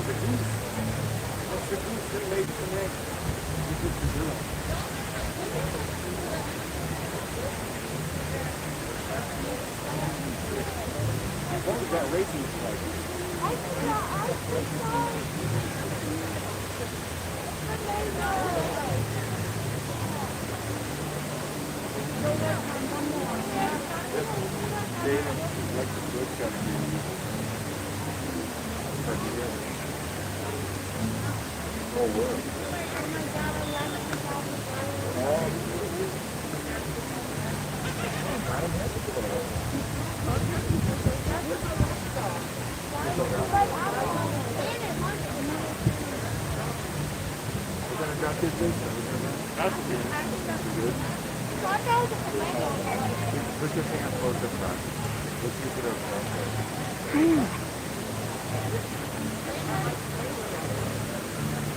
What was that racing like? Put your hand close to front. Let's keep it over.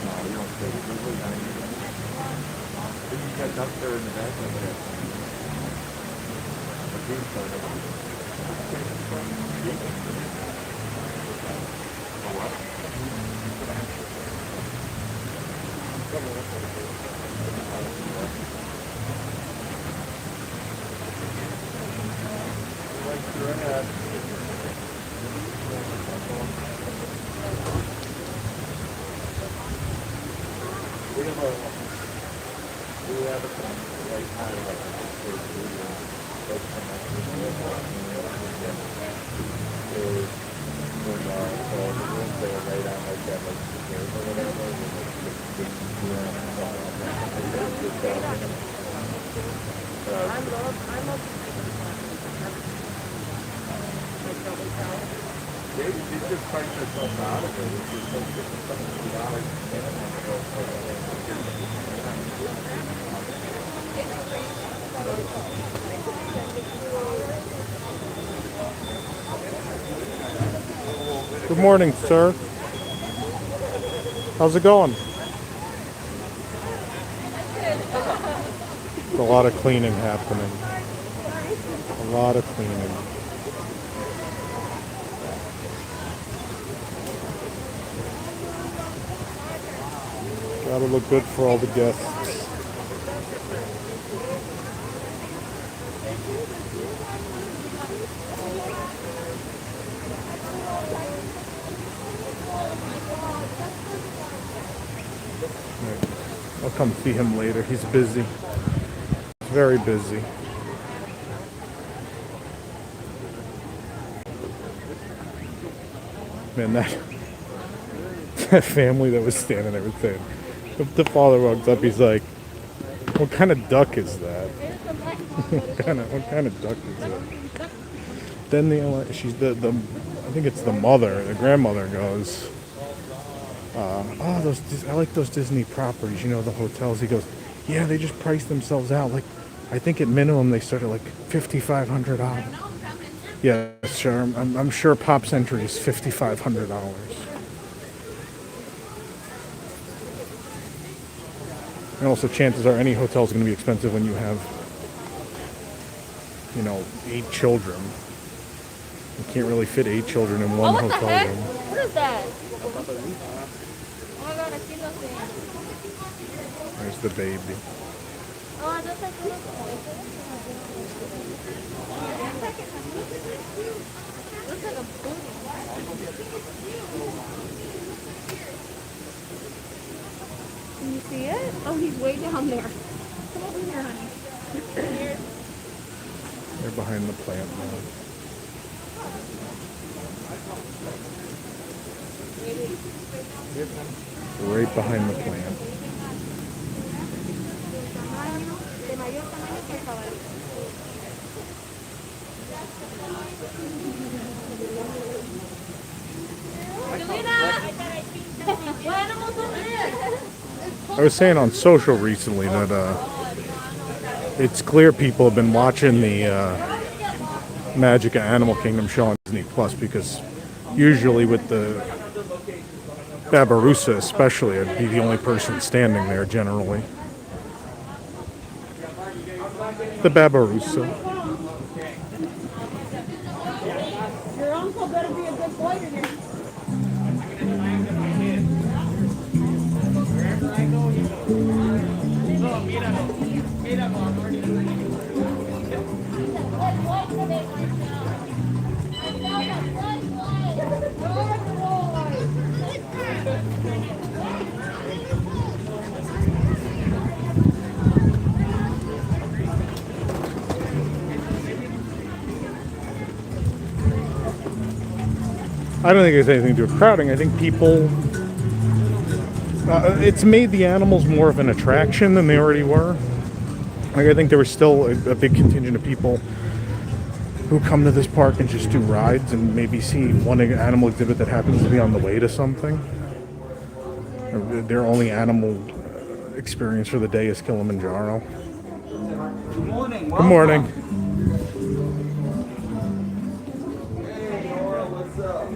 No, you don't say it. Did you catch up there in the back of it? The game started. Oh, what? Good morning, sir. How's it going? A lot of cleaning happening. A lot of cleaning. Gotta look good for all the guests. I'll come see him later. He's busy. Very busy. Man, that family that was standing there was saying, if the father walks up, he's like, "What kind of duck is that? what kind of duck is that?" Then I think it's the mother, the grandmother goes, I like those Disney properties, you know, the hotels. He goes, yeah, they just price themselves out. Like, I think at minimum they start at like $5,500. Yeah, sure. I'm sure Pop's entry is $5,500. And also, chances are any hotel is going to be expensive when you have, 8 children. You can't really fit 8 children in one hotel room. What is that? Oh my god, I see nothing. There's the baby. Oh, I just like looks like a booty. Can you see it? Oh, he's way down there. Come over here, honey. They're behind the plant now. Right behind the plant. I was saying on social recently that it's clear people have been watching the Magic of Animal Kingdom show on Disney Plus, because usually with the Barbarossa especially, I'd be the only person standing there generally. The Barbarossa. Your uncle better be a good boy today. I don't think it has anything to do with crowding. I think people, it's made the animals more of an attraction than they already were. Like, I think there was still a big contingent of people who come to this park and just do rides and maybe see one animal exhibit that happens to be on the way to something. Their only animal experience for the day is Kilimanjaro. Good morning. Good morning. Hey, Laura, what's up?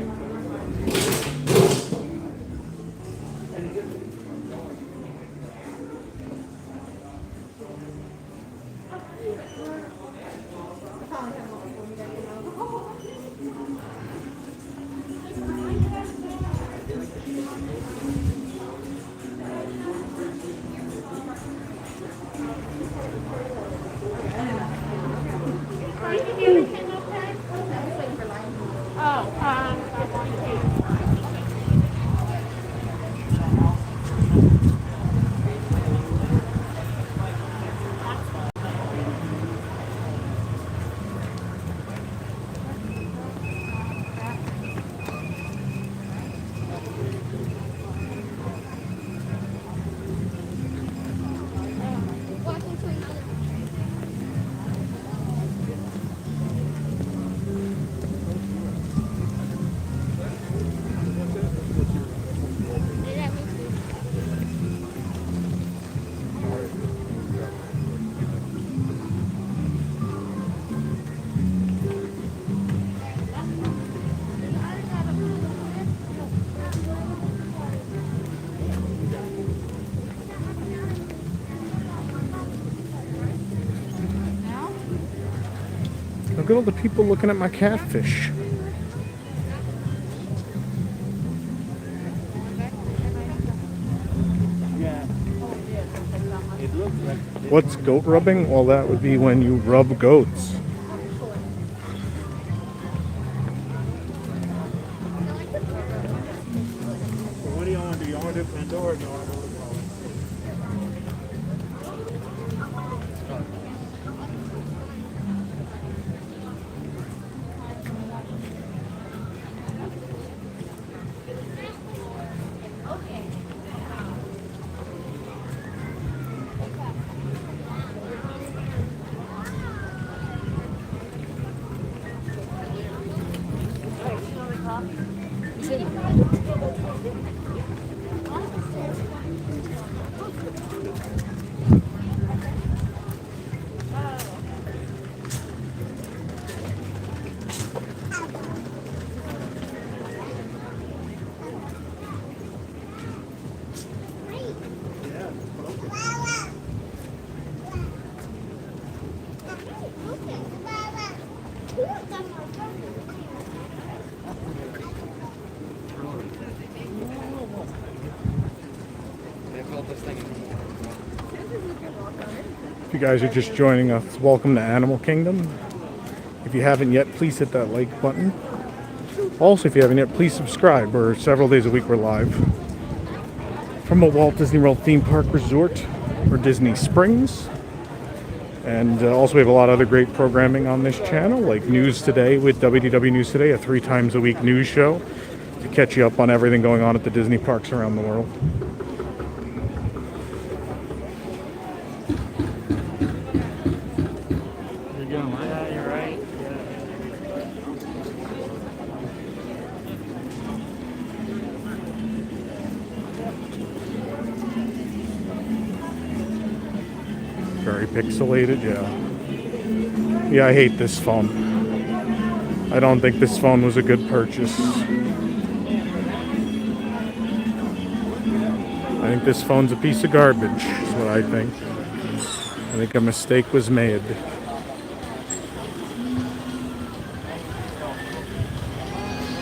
Look at all the people looking at my catfish. What's goat rubbing? Well, that would be when you rub goats. What do you want to do? You want to do Pandora or do you want to do the If you guys are just joining us, welcome to Animal Kingdom. If you haven't yet, please hit that like button. Also, if you haven't yet, please subscribe. We're several days a week, we're live from a Walt Disney World theme park resort or Disney Springs. And also we have a lot of other great programming on this channel, like News Today with WDW News Today, a 3 times a week news show to catch you up on everything going on at the Disney parks around the world. You're right. Very pixelated, yeah. Yeah, I hate this phone. I don't think this phone was a good purchase. I think this phone's a piece of garbage, is what I think. I think a mistake was made.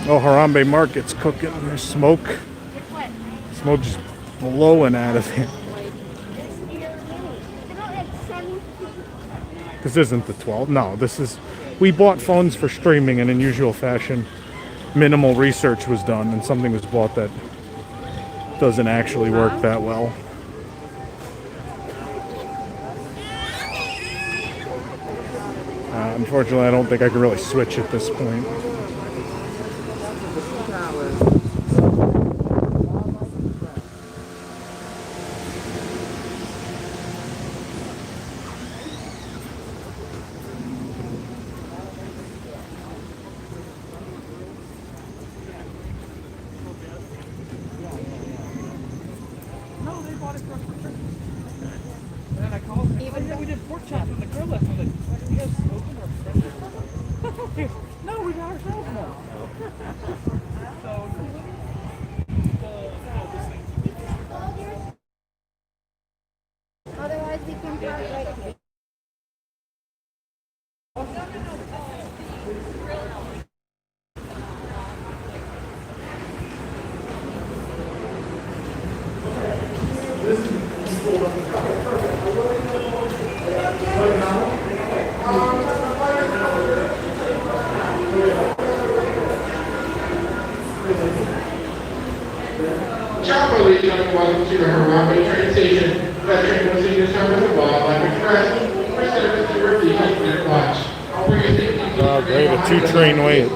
Oh, Harambe Market's cooking. There's smoke. Smoke just blowing out of it. This isn't the 12. No, this is... We bought phones for streaming, and in usual fashion, minimal research was done, and something was bought that doesn't actually work that well. Unfortunately, I don't think I can really switch at this point. No, they bought it for us for Christmas. And then I called them. Even though we did pork chops on the Corless, I was like, "What, do you guys open or fresh?" No, we got ourselves one. Otherwise, we can park right here. Chopper Lee, welcome to the Rafiki train station. That train was in the service of Wildlife Express for service to Rafiki Minute Watch. Oh, great, a 2-train wait.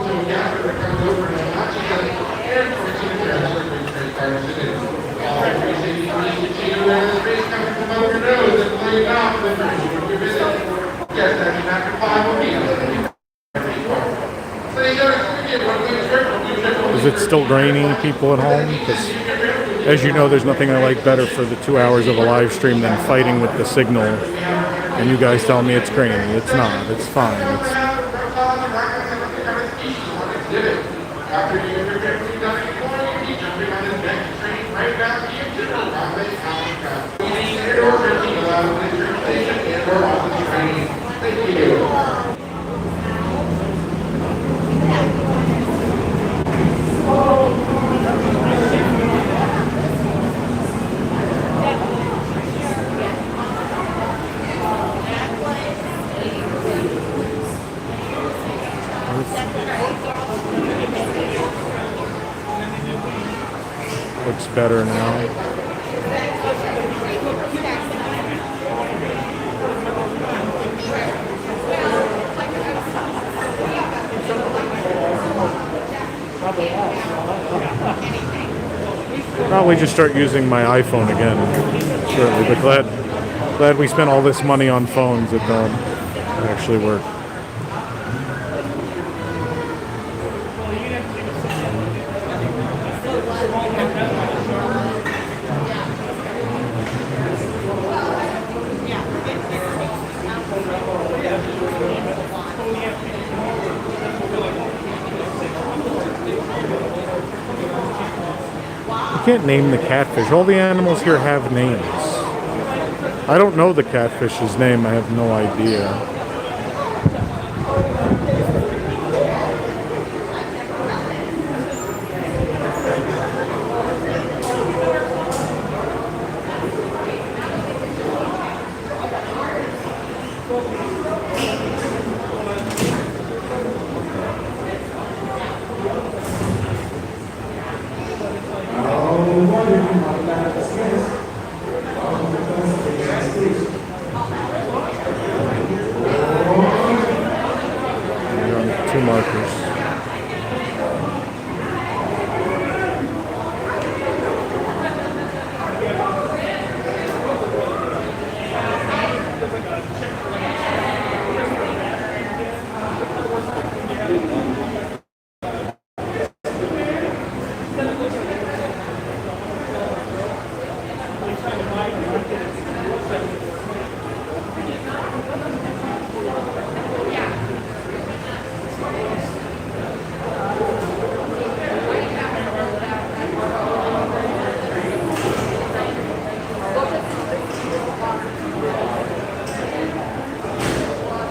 Is it still draining people at home? Because, as you know, there's nothing I like better for the 2 hours of a live stream than fighting with the signal. And you guys tell me it's grainy. It's not. It's fine. Thank you. Looks better now. Probably just start using my iPhone again shortly, but glad we spent all this money on phones that don't actually work. You can't name the catfish. All the animals here have names. I don't know the catfish's name. I have no idea. Two markers.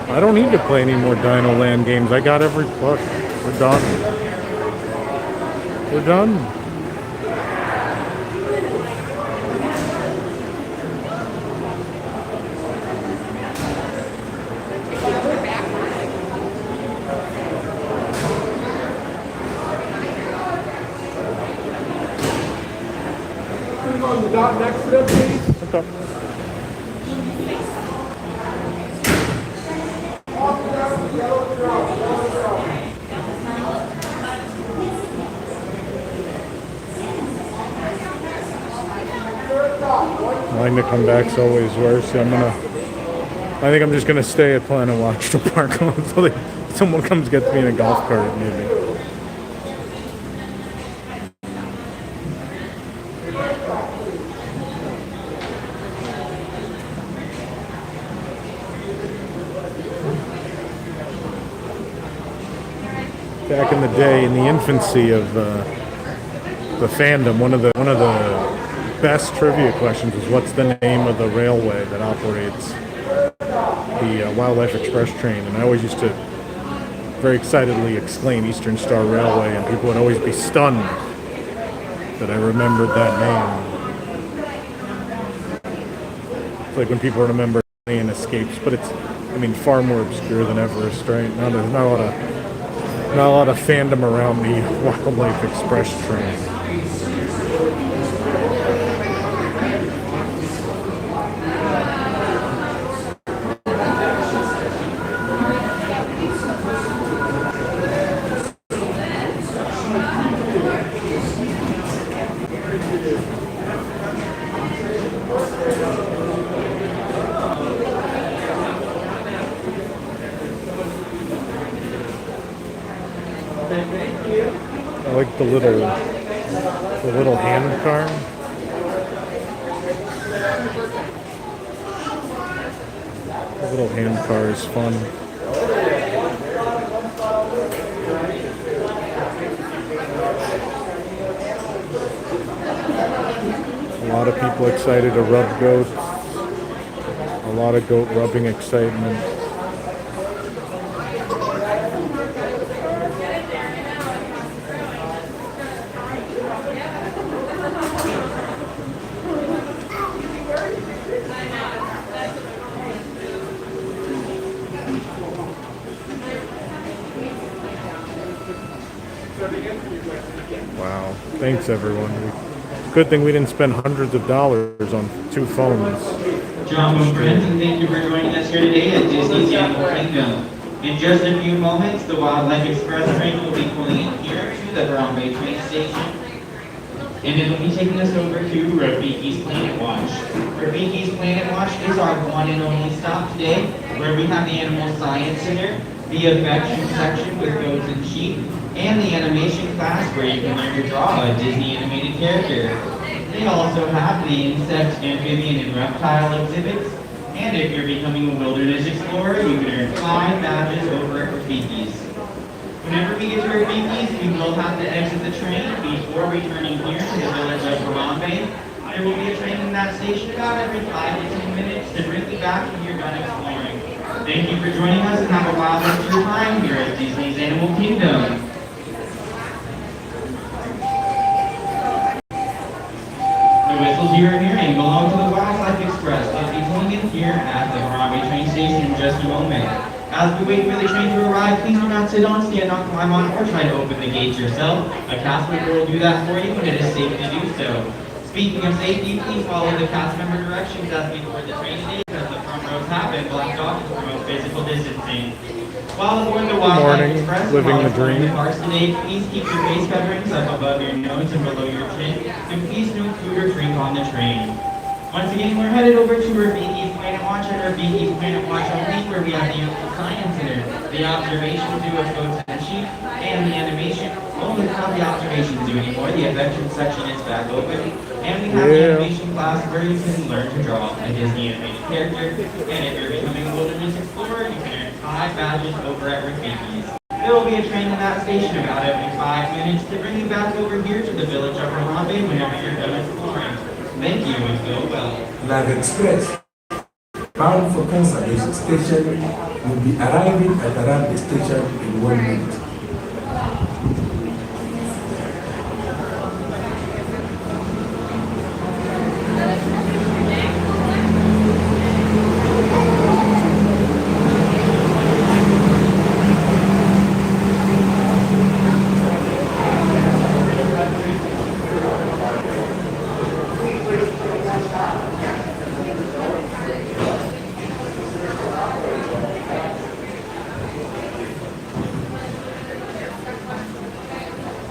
I don't need to play any more Dino Land games. I got every plush. We're done. We're done. On the dot next to them, please. Okay. Wanting to come back's always worse. So I think I'm just gonna stay at Planet Watch the park until someone comes gets me in a golf cart, maybe. Back in the day, in the infancy of the fandom, one of the best trivia questions was, "What's the name of the railway that operates the Wildlife Express train?" And I always used to very excitedly exclaim Eastern Star Railway, and people would always be stunned that I remembered that name. It's like when people remember Alien Escapes, but it's, I mean, far more obscure than Everest, right? There's not a lot of fandom around the Wildlife Express train. I like the little hand car. The little hand car is fun. A lot of people excited to rub goats. A lot of goat rubbing excitement. Wow. Thanks, everyone. Good thing we didn't spend hundreds of dollars on 2 phones. John, friends, and thank you for joining us here today at Disney's Animal Kingdom. In just a few moments, the Wildlife Express train will be pulling in here to the Harambe train station, and it will be taking us over to Rafiki's Planet Watch. Rafiki's Planet Watch is our one and only stop today, where we have the Animal Science Center, the affection section with goats and sheep, and the animation class where you can learn to draw a Disney animated character. They also have the insect, amphibian, and reptile exhibits, and if you're becoming a wilderness explorer, you can earn 5 badges over at Rafiki's. Whenever we get to Rafiki's, we will have to exit the train before returning here to the village of Harambe. There will be a train in that station about every 5 to 10 minutes to bring you back when you're done exploring. Thank you for joining us and have a wild rest of your time here at Disney's Animal Kingdom. The whistles you are hearing belong to the Wildlife Express. They'll be pulling in here at the Harambe train station in just a moment. As we wait for the train to arrive, please do not sit on, stand on, climb on, or try to open the gates yourself. A cast member will do that for you, and it is safe to do so. Speaking of safety, please follow the cast member directions as we board the train today, because the front rows have been blocked off to promote physical distancing. While aboard the Wildlife Express, living the dream. Cars today, please keep your face coverings up above your nose and below your chin, and please no food or drink on the train. Once again, we're headed over to Rafiki's Planet Watch and Rafiki's Planet Watch only, where we have the Animal Science Center, the observation zoo of goats and sheep, and the animation. Oh, we don't have the observation zoo anymore. The affection section is back open. And we have the animation class where you can learn to draw a Disney animated character. And if you're becoming a wilderness explorer, you can earn 5 badges over at Rafiki's. There will be a train in that station about every 5 minutes to bring you back over here to the village of Harambe whenever you're done exploring. Thank you and go well. Live Express, bound for Conservation Station, will be arriving at Harambe Station in 1 minute.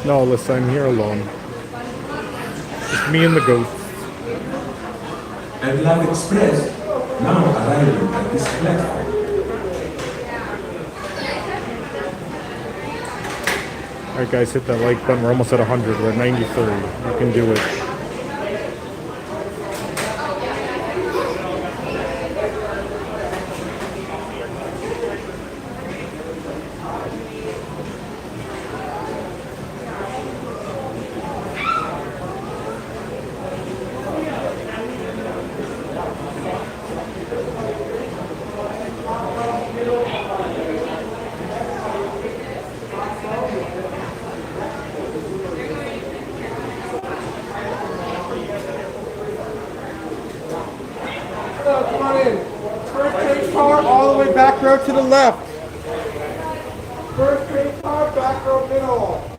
No, listen, I'm here alone. Just me and the ghost. and Love Express now arriving at this platform. Alright guys, hit that like button. We're almost at 100. We're at 93. You can do it. Come on in. First train car all the way back row to the left. First train car, back row middle.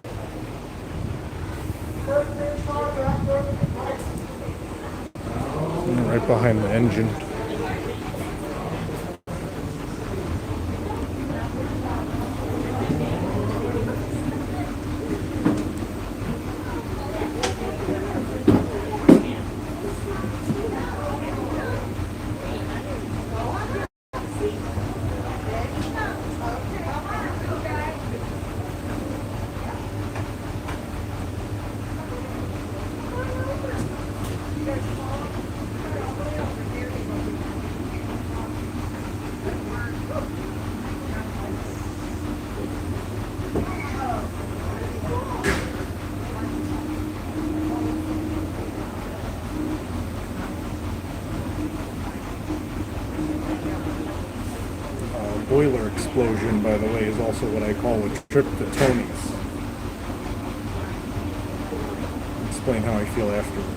First train car, back row to the right. Right behind the engine. Boiler explosion, by the way, is also what I call a trip to Tony's. Explain how I feel afterwards.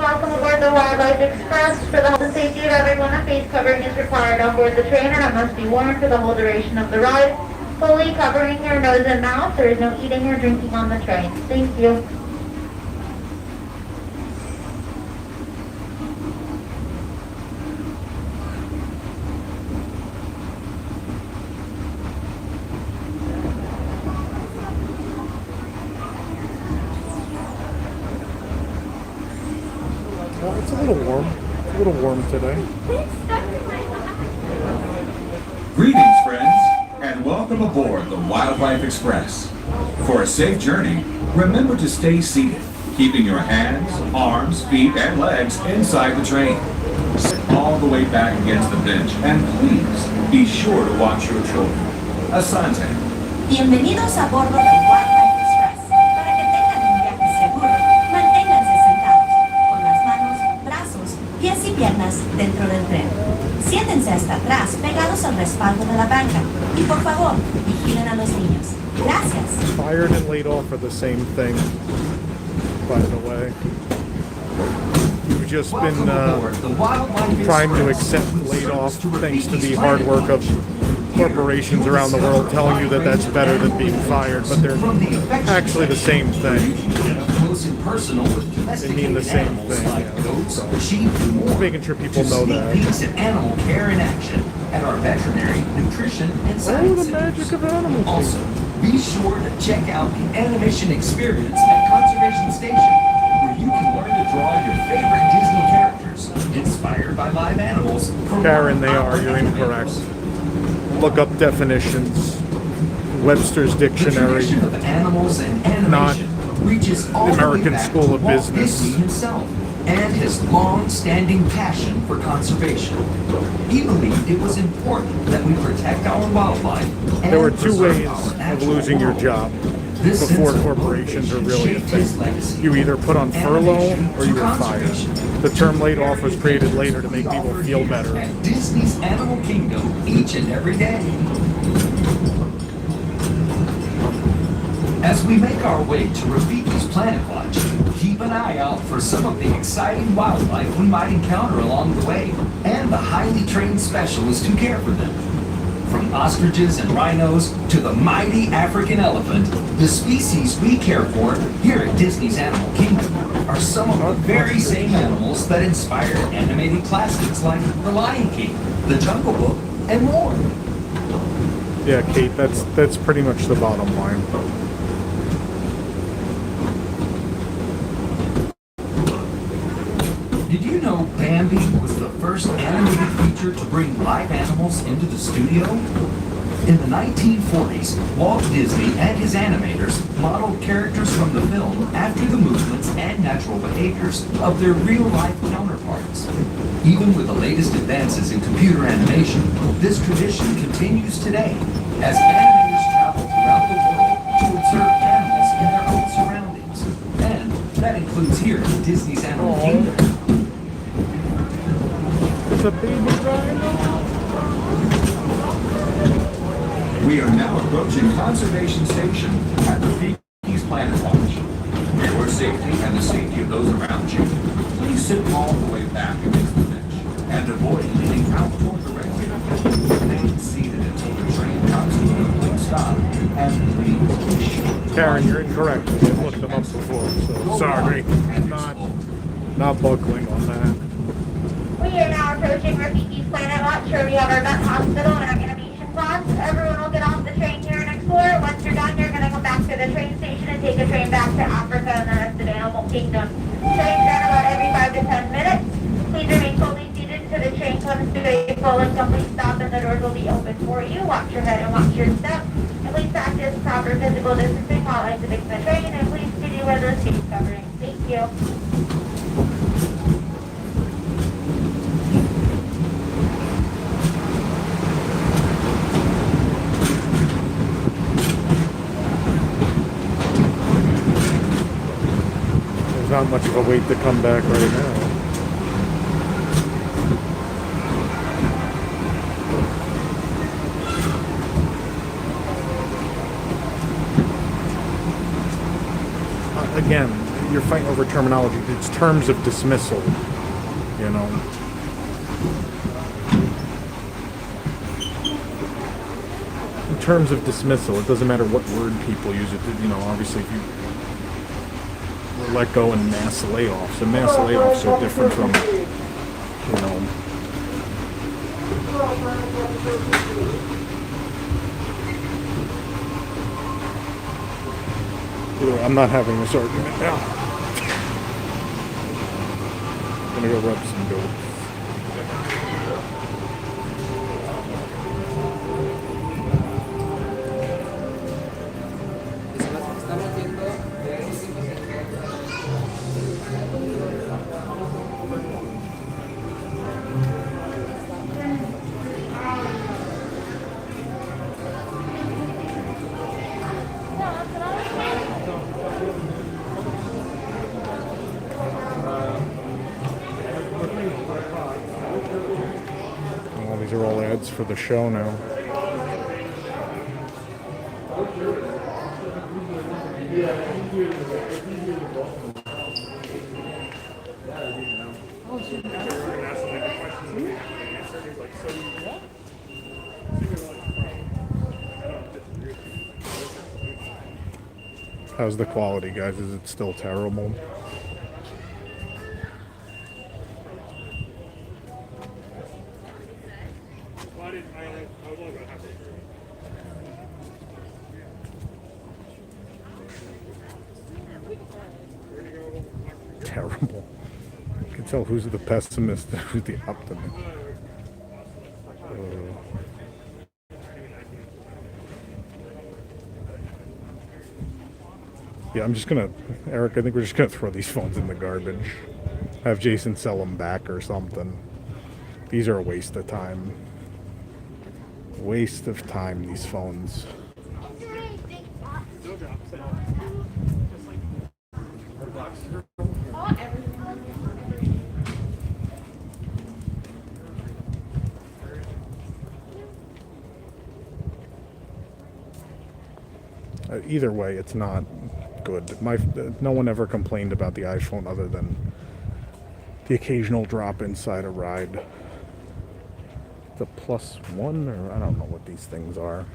Welcome aboard the Wildlife Express. For the health and safety of everyone, a face covering is required on board the train and it must be worn for the whole duration of the ride, fully covering your nose and mouth. There is no eating or drinking on the train. Thank you. Well, it's a little warm. It's a little warm today. Greetings, friends, and welcome aboard the Wildlife Express. For a safe journey, remember to stay seated, keeping your hands, arms, feet, and legs inside the train. Sit all the way back against the bench, and please be sure to watch your children. Asante. Bienvenidos a bordo del Wildlife Express. Para que tengan un viaje seguro, manténganse sentados, con las manos, brazos, pies y piernas dentro del tren. Siéntense hasta atrás, pegados al respaldo de la banca. Y por favor, vigilen a los niños. Gracias. Fired and laid off are the same thing, by the way. We've just been trying to accept laid off thanks to the hard work of corporations around the world telling you that that's better than being fired, but they're actually the same thing. They mean the same thing. Yeah. So, just making sure people know that. Animal care in action at our veterinary, nutrition, and science the magic of animals. Also, be sure to check out the animation experience at Conservation Station, where you can learn to draw your favorite Disney characters inspired by live animals. Karen, they are. You're incorrect. Look up definitions. Webster's Dictionary. The of animals and animation not reaches all the the way American back School to of Walt Business. Disney himself and his long-standing passion for conservation. He believed it was important that we protect our wildlife. There were and two preserve ways our of natural losing your world. job. This before sense of corporations are motivation really a shaped his thing. legacy. You either put on furlough Animation or you to were fired. conservation. The term laid off was created later to make people feel better. At Disney's Animal Kingdom each and every day. As we make our way to Rafiki's Planet Watch, keep an eye out for some of the exciting wildlife we might encounter along the way, and the highly trained specialists who care for them. From ostriches and rhinos to the mighty African elephant, the species we care for here at Disney's Animal Kingdom are some of the very same animals that inspired animated classics like The Lion King, The Jungle Book, and more. Yeah, Kate, that's pretty much the bottom line. Did you know Bambi was the first animated feature to bring live animals into the studio? In the 1940s, Walt Disney and his animators modeled characters from the film after the movements and natural behaviors of their real-life counterparts. Even with the latest advances in computer animation, this tradition continues today as animators travel throughout the world to observe animals in their own surroundings. And that includes here at Disney's Animal Kingdom. It's a baby rhino. We are now approaching Conservation Station at Rafiki's Planet Watch. For your safety and the safety of those around you, please sit all the way back against the bench and avoid leaning out toward the regulator. Remain seated until the train comes to a complete stop, and please be sure. Karen, you're incorrect. We've looked them up before, so sorry. Not buckling on that. We are now approaching Rafiki's Planet Watch, where we have our vet hospital and our innovation pods. Everyone will get off the train here and explore. Once you're done, you're going to come back to the train station and take a train back to Africa and the rest of the Animal Kingdom. Trains run about every 5 to 10 minutes. Please remain fully seated until the train comes to a full and complete stop, and the doors will be open for you. Watch your head and watch your step. And please practice proper physical distancing while exiting the train, and please continue wear those face coverings. Thank you. Not much of a wait to come back right now. Again, you're fighting over terminology. It's terms of dismissal, you know. In terms of dismissal, it doesn't matter what word people use. It, you know, obviously, if you let go in mass layoffs. And mass layoffs are different from, you know, I'm not having this argument now. I'm gonna go rub some goats. These are all ads for the show now. How's the quality, guys? Is it still terrible? Terrible. You can tell who's the pessimist and who's the optimist. Yeah, I'm just gonna, Eric, I think we're just gonna throw these phones in the garbage. Have Jason sell them back or something. These are a waste of time. Waste of time, these phones. Either way, it's not good. No one ever complained about the iPhone other than the occasional drop inside a ride. The +1, or I don't know what these things are.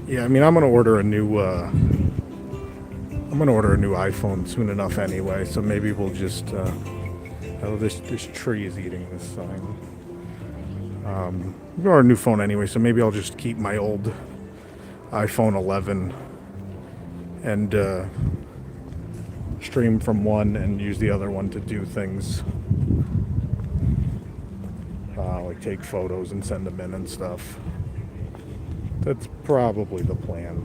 Yeah, I mean, I'm gonna order a new iPhone soon enough anyway. So maybe we'll just. Oh, this tree is eating this sign. I'm gonna order a new phone anyway, so maybe I'll just keep my old iPhone 11 and stream from one and use the other one to do things. Like take photos and send them in and stuff. That's probably the plan.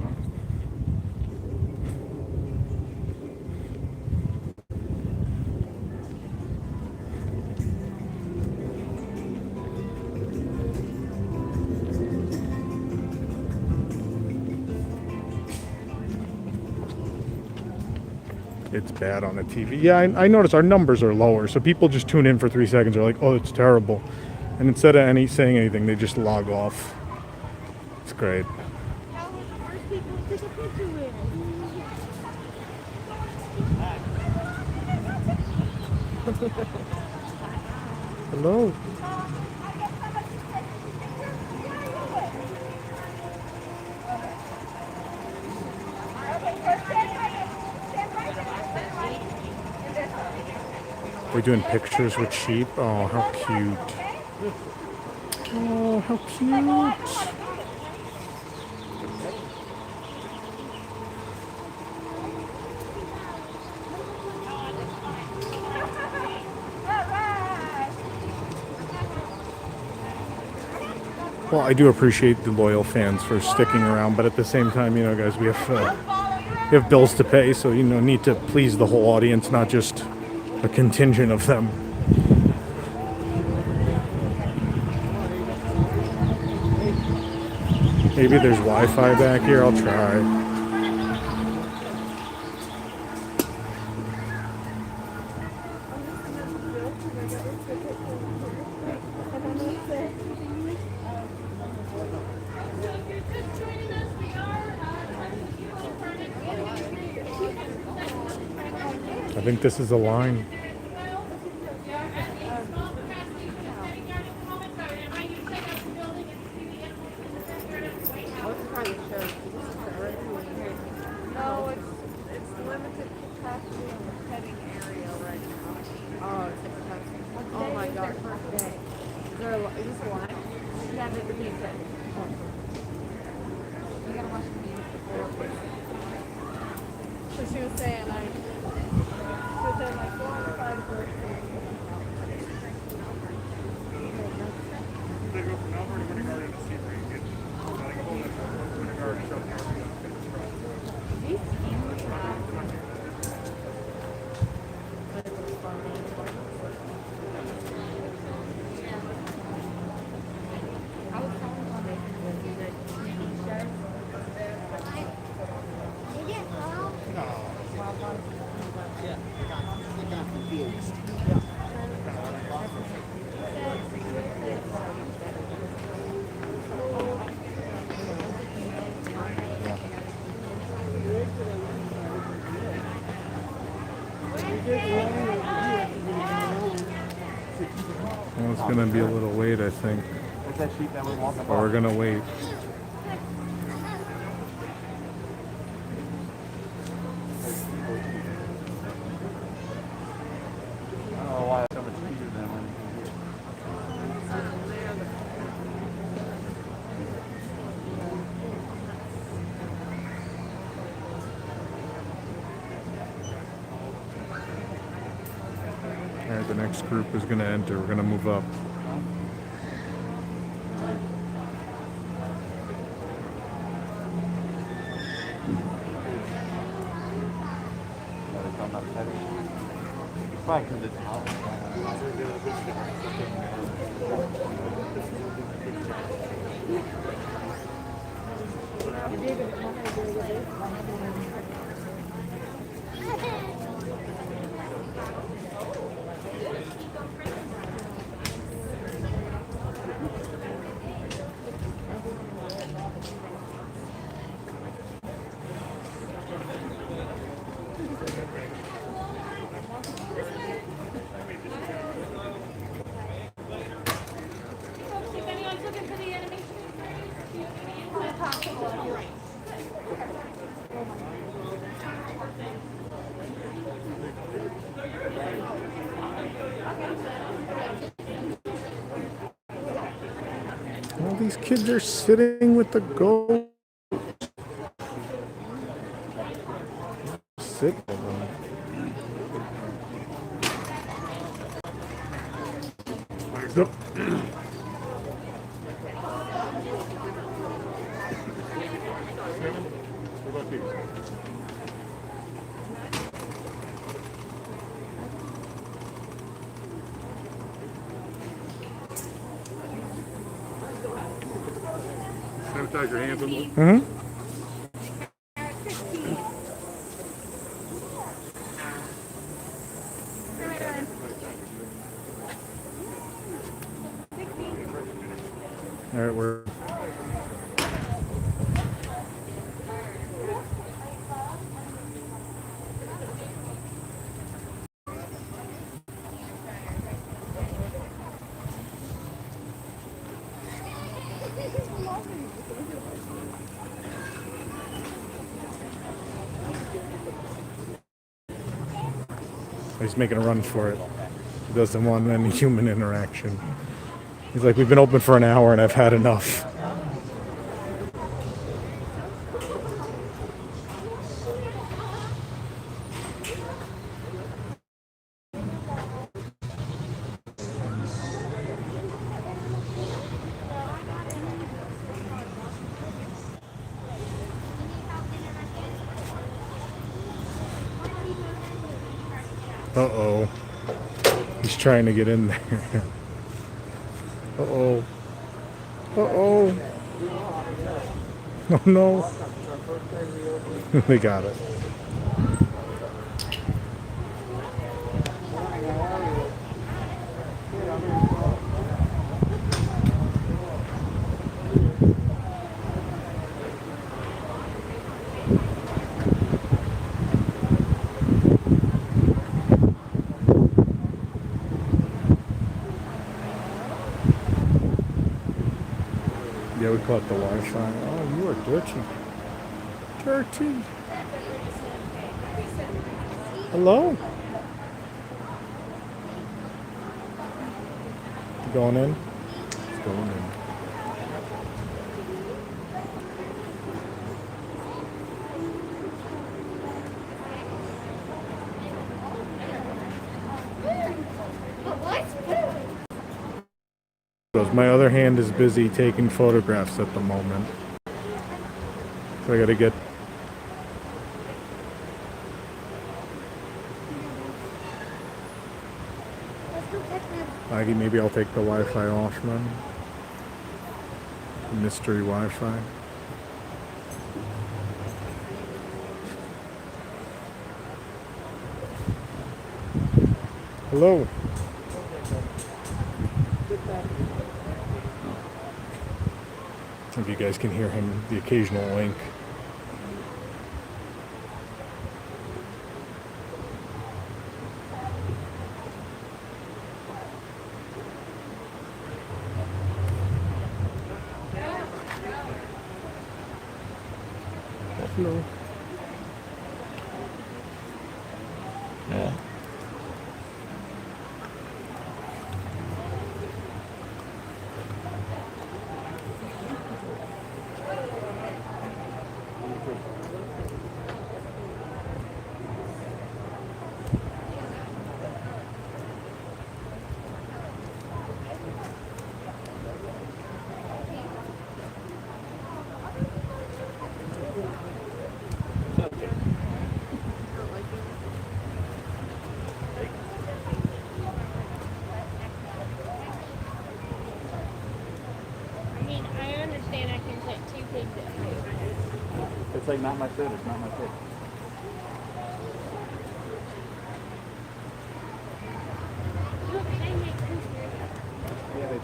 It's bad on the TV. Yeah, I notice our numbers are lower, so people just tune in for 3 seconds. They're like, "Oh, it's terrible," and instead of saying anything, they just log off. It's great. Hello. We're doing pictures with sheep. Oh, how cute. Oh, how cute. Well, I do appreciate the loyal fans for sticking around, but at the same time, you know, guys, we have bills to pay, so you know, need to please the whole audience, not just a contingent of them. Maybe there's Wi-Fi back here. I'll try. I think this is a line. No, it's limited capacity in the petting area right now. Oh, it's expensive. Oh my god, first day. Is this a line? Yeah, but the being said. You gotta watch the music before. So she was saying, she was saying like 405 first. They go from Melbourne to Winter Garden to Sebring. It's like a whole Winter Garden show there. Well, it's gonna be a little wait, I think. But we're gonna wait. I don't know why it's so much cheaper than when Alright, the next group is gonna enter. We're gonna move up. it's probably because it's hot. If anyone's looking for the animation, it's possible. All these kids are sitting with the goat. Sit with them. Yep. Sanitize your hands a little. Mm-hmm. All right, we're. He's making a run for it. He doesn't want any human interaction. He's like, we've been open for an hour and I've had enough. Uh-oh. He's trying to get in there. Uh-oh. Uh-oh. Oh, no. They got it. Yeah, we caught the Wi-Fi. Oh, you are dirty. Dirty. Hello? You going in? It's going in. My other hand is busy taking photographs at the moment. So I gotta get... Maggie, maybe I'll take the Wi-Fi off then. Mystery Wi-Fi. Hello. If you guys can hear him, the occasional link. Hello. Yeah. It's like not my food. It's not my food. Yeah, they do.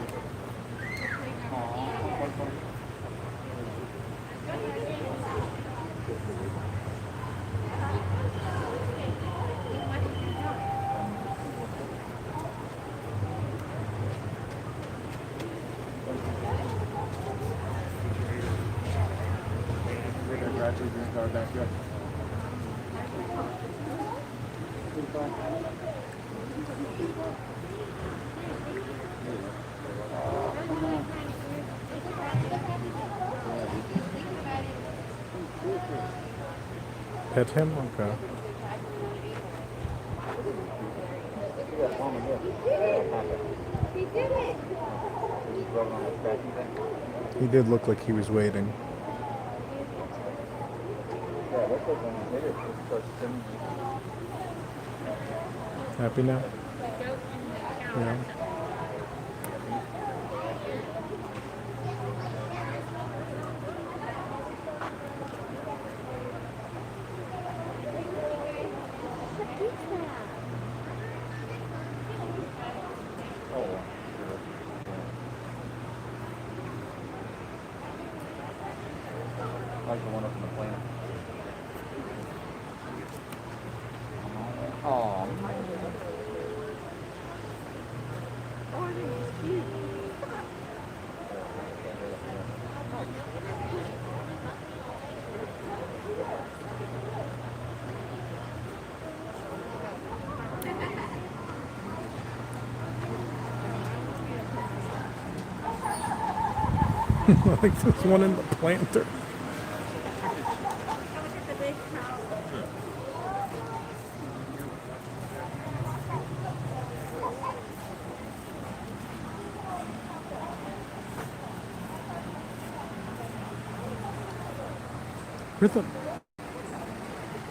Actually, green card back there. Pet him? Okay. He did look like he was waiting. Happy now? Yeah. Like the one up in the planet. Oh, my God. Like this one in the planter.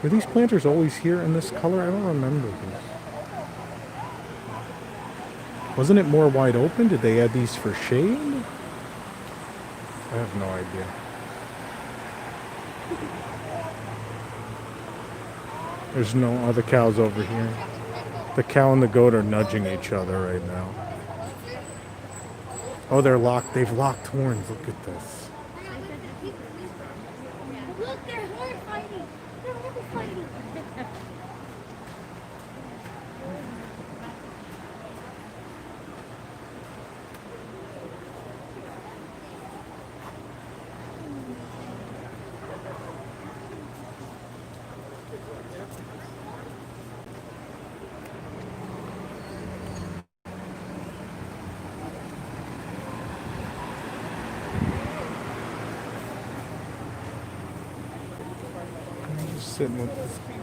Were these planters always here in this color? I don't remember these. Wasn't it more wide open? Did they add these for shade? I have no idea. There's no other cows over here. The cow and the goat are nudging each other right now. Oh, they're locked. They've locked horns. Look at this. Look, they're horse fighting. They're horse fighting.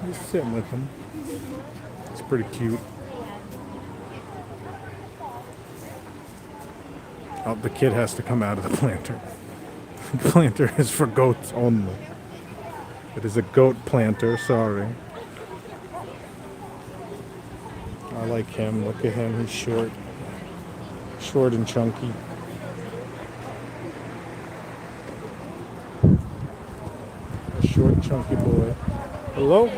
Just sitting with him. It's pretty cute. Oh, the kid has to come out of the planter. The planter is for goats only. It is a goat planter, sorry. I like him. Look at him. He's short. Short and chunky. A short, chunky boy. Hello?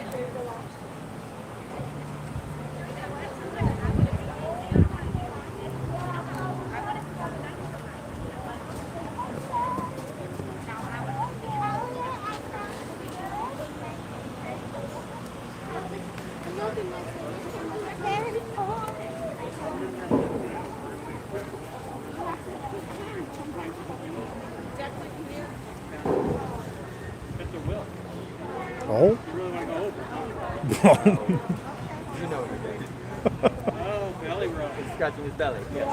Oh? You know what it is. Oh, belly rub. He's scratching his belly. Yes.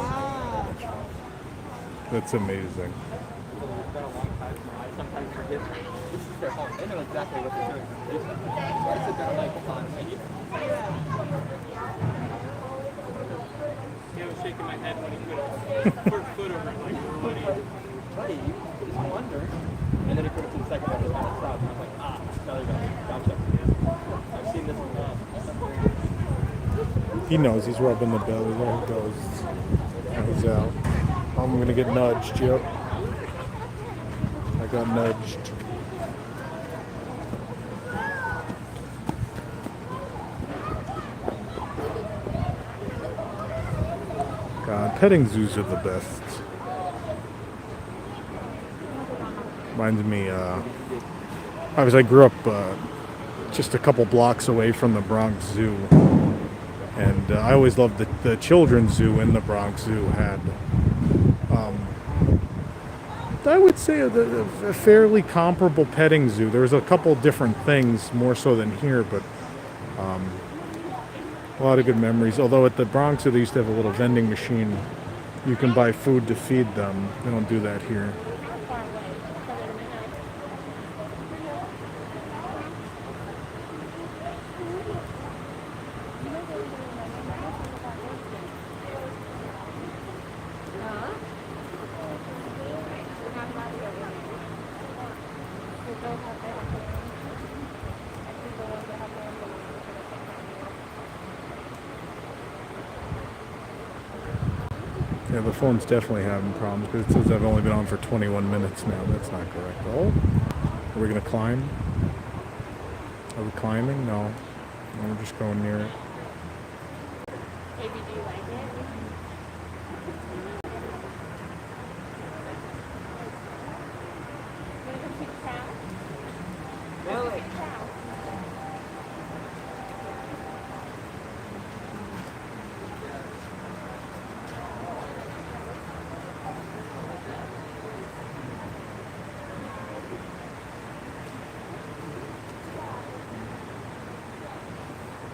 That's amazing. It's been a long time. I sometimes forget. This is their home. They know exactly what they're doing. They sit there like, hold on. I was shaking my head when he put his first foot over it. Like, buddy, you just wonder. And then he put it to the second one and kind of stopped. And I was like, belly rub. Gotcha. I've seen this one. He knows he's rubbing the belly. There he goes. Now he's out. I'm gonna get nudged. Yep. I got nudged. God, petting zoos are the best. Reminds me, I grew up just a couple blocks away from the Bronx Zoo. And I always loved the children's zoo in the Bronx Zoo had, I would say, a fairly comparable petting zoo. There was a couple different things, more so than here, but a lot of good memories. Although at the Bronx Zoo, they used to have a little vending machine. You can buy food to feed them. They don't do that here. Yeah, the phone's definitely having problems because it says I've only been on for 21 minutes now. That's not correct. Oh, are we going to climb? Are we climbing? No. No, we're just going near it. Maybe do you like it? Wanna go see the cow? Really? Cow.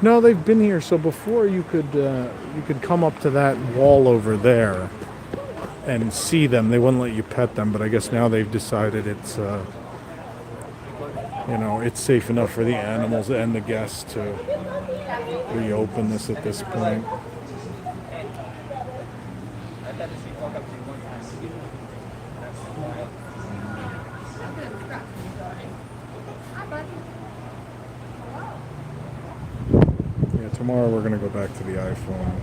No, they've been here. So before you could come up to that wall over there and see them. They wouldn't let you pet them, but I guess now they've decided it's it's safe enough for the animals and the guests to reopen this at this point. Yeah, tomorrow we're going to go back to the iPhone.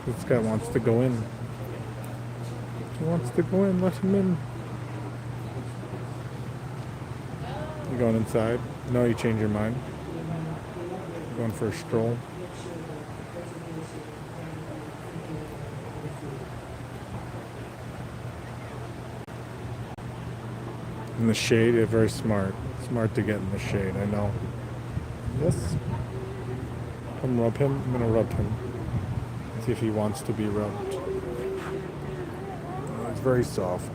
This guy wants to go in. He wants to go in. Let him in. You going inside? No, you change your mind. You going for a stroll? In the shade, you're very smart. Smart to get in the shade, I know. Yes? Come rub him. I'm gonna rub him. See if he wants to be rubbed. Oh, it's very soft.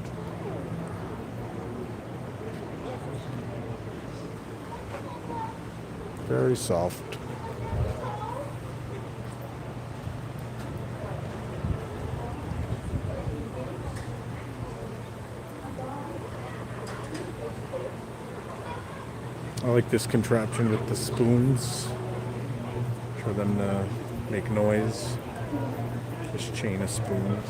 Very soft. I like this contraption with the spoons for them to make noise. This chain of spoons.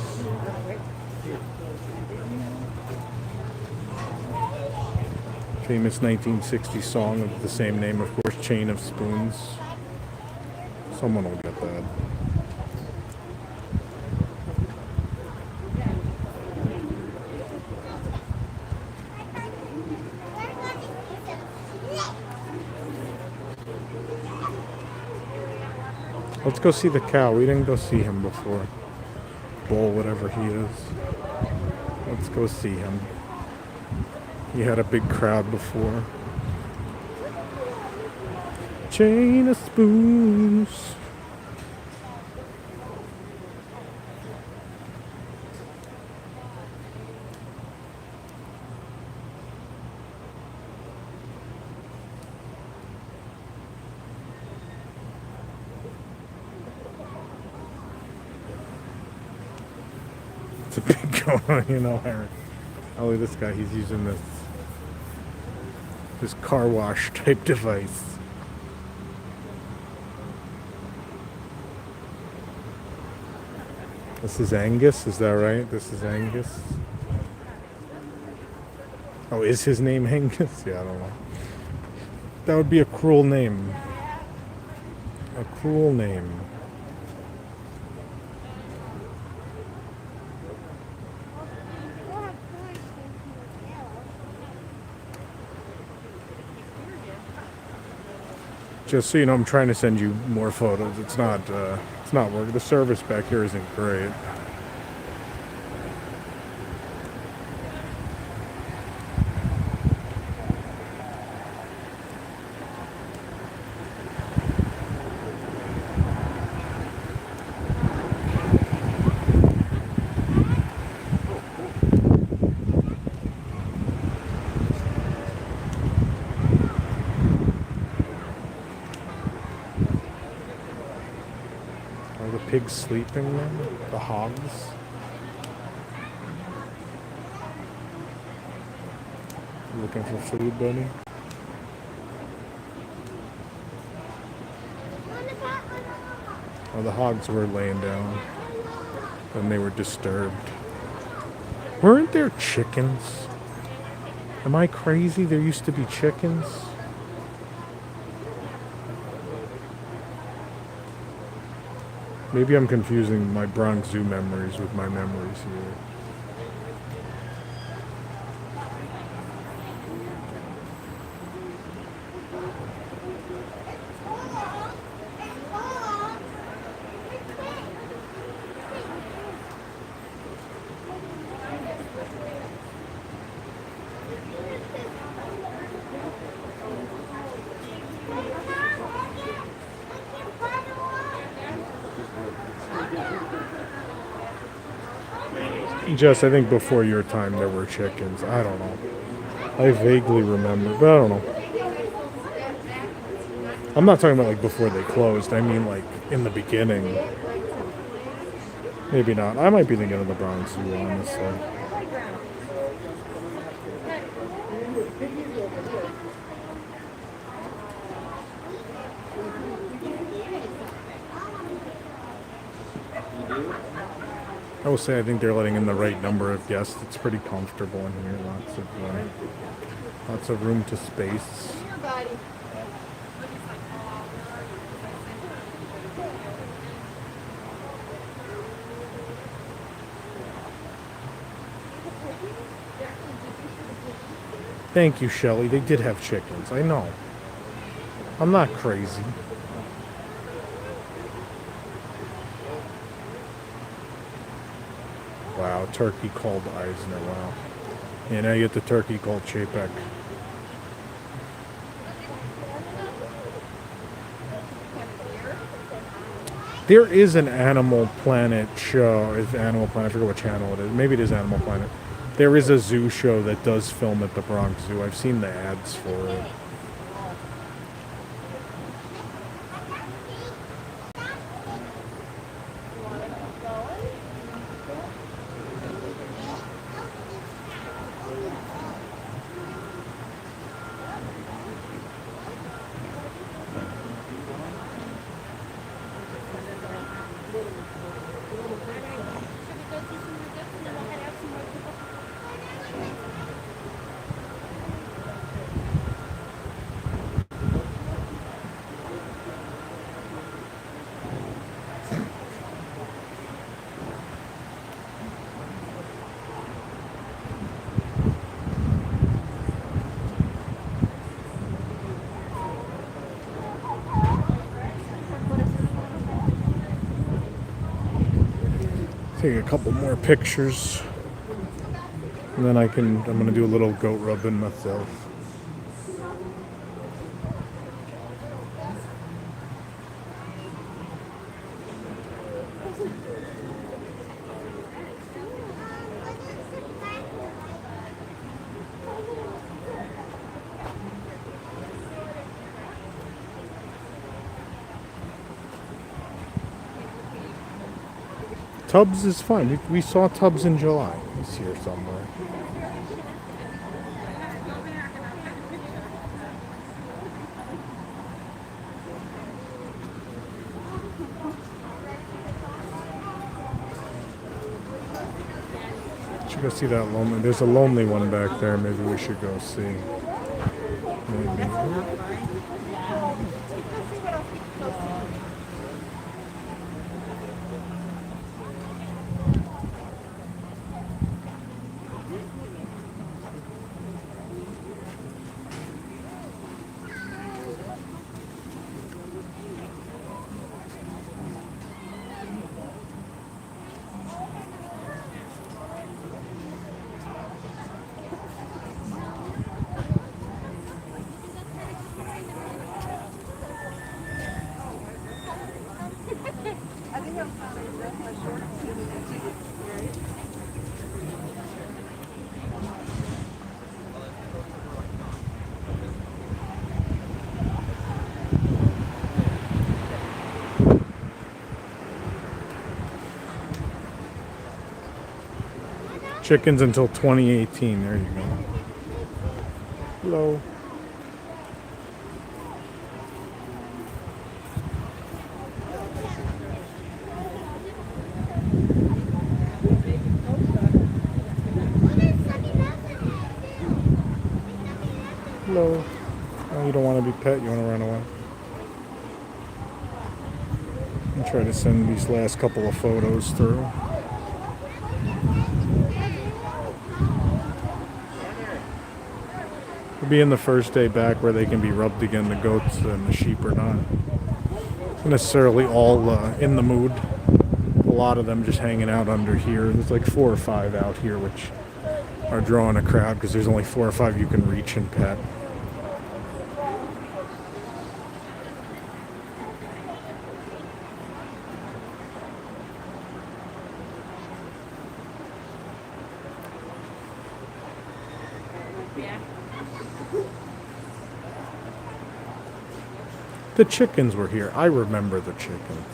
Famous 1960 song of the same name, of course, Chain of Spoons. Someone will get that. Let's go see the cow. We didn't go see him before. Bull, whatever he is. Let's go see him. He had a big crowd before. Chain of spoons. It's a big going, Eric. Oh, look at this guy. He's using this car wash type device. This is Angus, is that right? This is Angus. Oh, is his name Angus? Yeah, I don't know. That would be a cruel name. A cruel name. Just so you know, I'm trying to send you more photos. It's not working. The service back here isn't great. Are the pigs sleeping now? The hogs? Looking for food, buddy? Oh, the hogs were laying down. And they were disturbed. Weren't there chickens? Am I crazy? There used to be chickens? Maybe I'm confusing my Bronx Zoo memories with my memories here. Jess, I think before your time there were chickens. I don't know. I vaguely remember, but I don't know. I'm not talking about like before they closed. I mean like in the beginning. Maybe not. I might be thinking of the Bronx Zoo, honestly. I will say I think they're letting in the right number of guests. It's pretty comfortable in here. Lots of room to space. Thank you, Shelley. They did have chickens. I know. I'm not crazy. Wow, turkey called Eisner. Wow. And now you get the turkey called Chapek. There is an Animal Planet show. It's Animal Planet. I forget what channel it is. Maybe it is Animal Planet. There is a zoo show that does film at the Bronx Zoo. I've seen the ads for it. Take a couple more pictures, and then I'm gonna do a little goat rubbing myself. Tubbs is fine. We saw Tubbs in July. He's here somewhere. Should go see that lonely. There's a lonely one back there. Maybe we should go see. Maybe. Chickens until 2018. There you go. Hello. Hello. Oh, you don't want to be pet, you want to run away. I'll try to send these last couple of photos through. We'll be in the first day back where they can be rubbed again, the goats and the sheep are not necessarily all in the mood. A lot of them just hanging out under here. There's like 4 or 5 out here which are drawing a crowd because there's only 4 or 5 you can reach and pet. The chickens were here. I remember the chickens.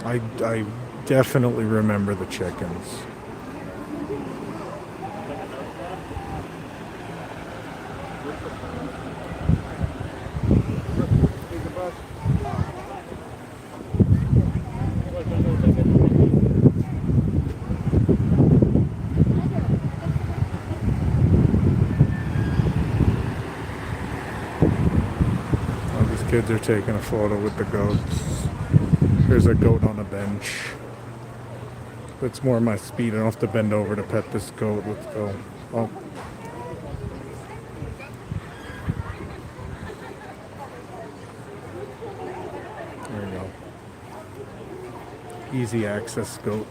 I definitely remember the chickens. Kids are taking a photo with the goats. There's a goat on a bench. That's more my speed. I don't have to bend over to pet this goat. Let's go. Oh. There you go. Easy access goat.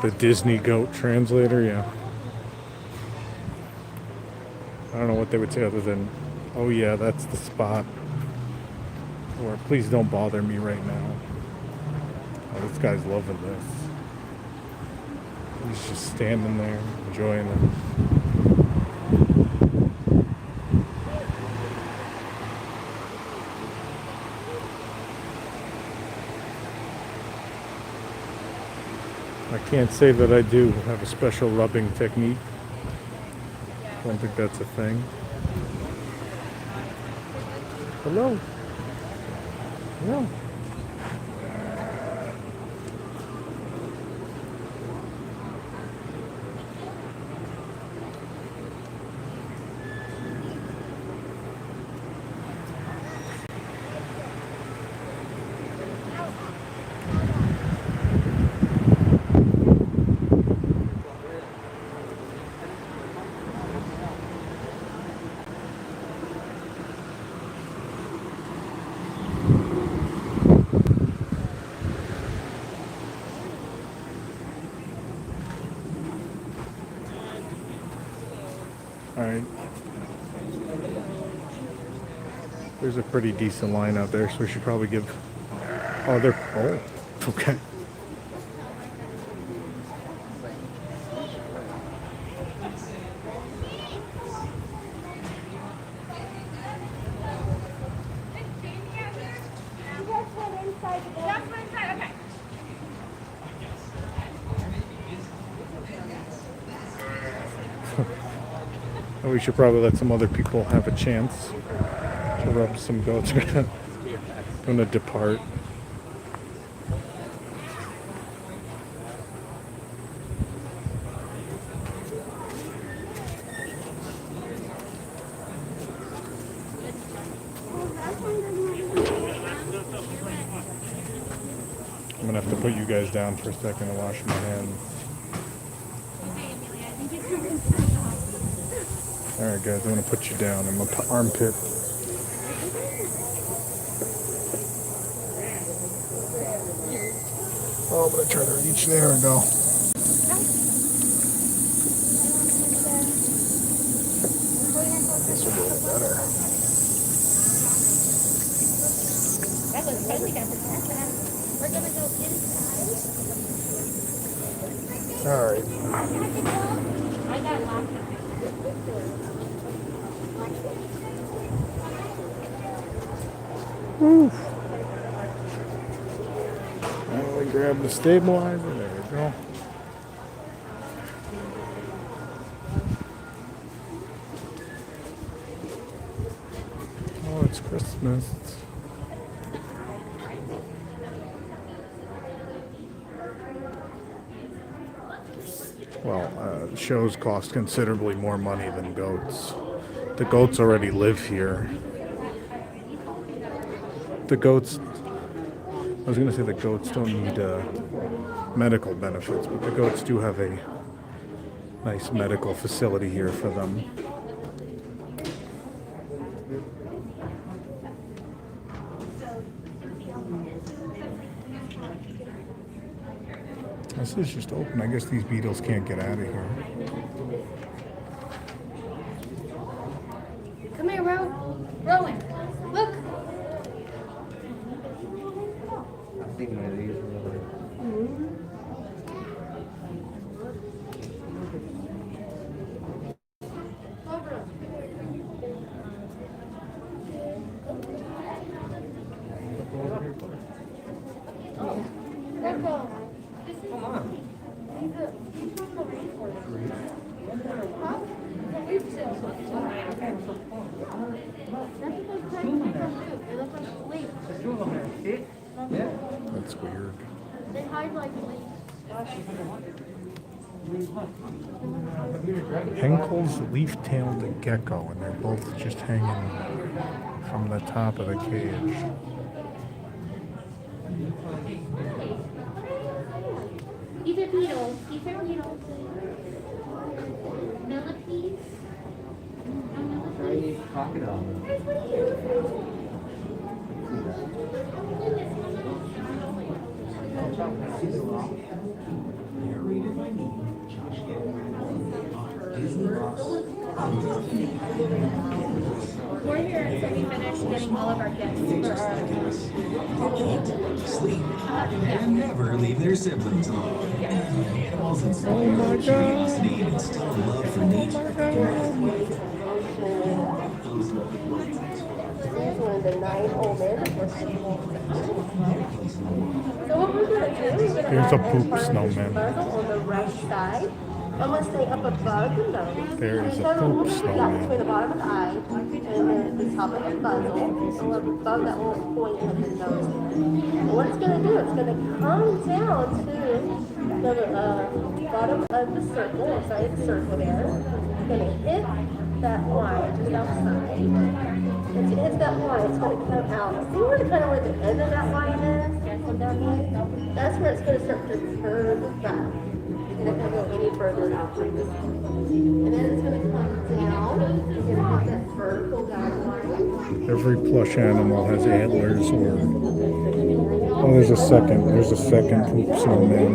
The Disney goat translator, yeah. I don't know what they would say other than, oh yeah, that's the spot. Or please don't bother me right now. Oh, this guy's loving this. He's just standing there, enjoying it. I can't say that I do have a special rubbing technique. I don't think that's a thing. Hello. Hello. Alright. There's a pretty decent line out there, so we should probably give... Oh, they're... Oh, okay. We should probably let some other people have a chance to rub some goats. Gonna depart. I'm gonna have to put you guys down for a second to wash my hands. Alright guys, I'm going to put you down in my armpit. Oh, I'm going to try to reach. There we go. we got the test out. We're gonna go inside. All right. I got lots of Now we grab the stabilizer. There we go. Oh, it's Christmas. Well, shows cost considerably more money than goats. The goats already live here. The goats, I was going to say the goats don't need medical benefits, but the goats do have a nice medical facility here for them. This is just open. I guess these beetles can't get out of here. Come here, Rowan. Look. I think one of these are That's weird. They hide like leaves. Henkel's leaf-tailed gecko, and they're both just hanging from the top of the cage. These are beetles. These are beetles. Millipedes. tiny crocodile. Narrated by me, Josh Disney Plus. We're here until we finish getting all of our gifts for our... Eat, sleep, and never leave their siblings alone. Animals inspire curiosity and instill love for nature. So what we're going to do is we're going to Here's a add poop part of snowman. the puzzle on the right side. I'm going to stay up above the nose. There is a So poop we'll put that between the snowman. bottom of the eye and then the top of the puzzle. So above that little point of the nose. And what it's going to do, it's going to come down to the bottom of the circle, inside the circle there. It's going to hit that line just outside. And to hit that line, it's going to come out. See where kind of where the end of that line is? On that line? That's where it's going to start to curve back. It's not going to go any further out. And then it's going to come down. It's going to hit that vertical guideline. Every plush animal has antlers or... Oh, there's a second poop snowman.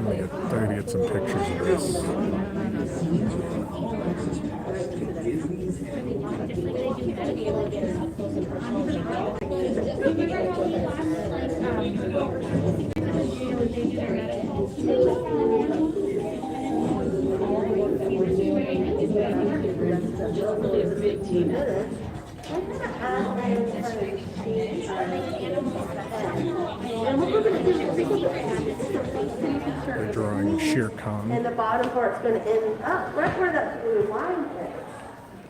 I gotta get some pictures of this. They're drawing Shere Khan. And the bottom part's going to end up right where that blue line is.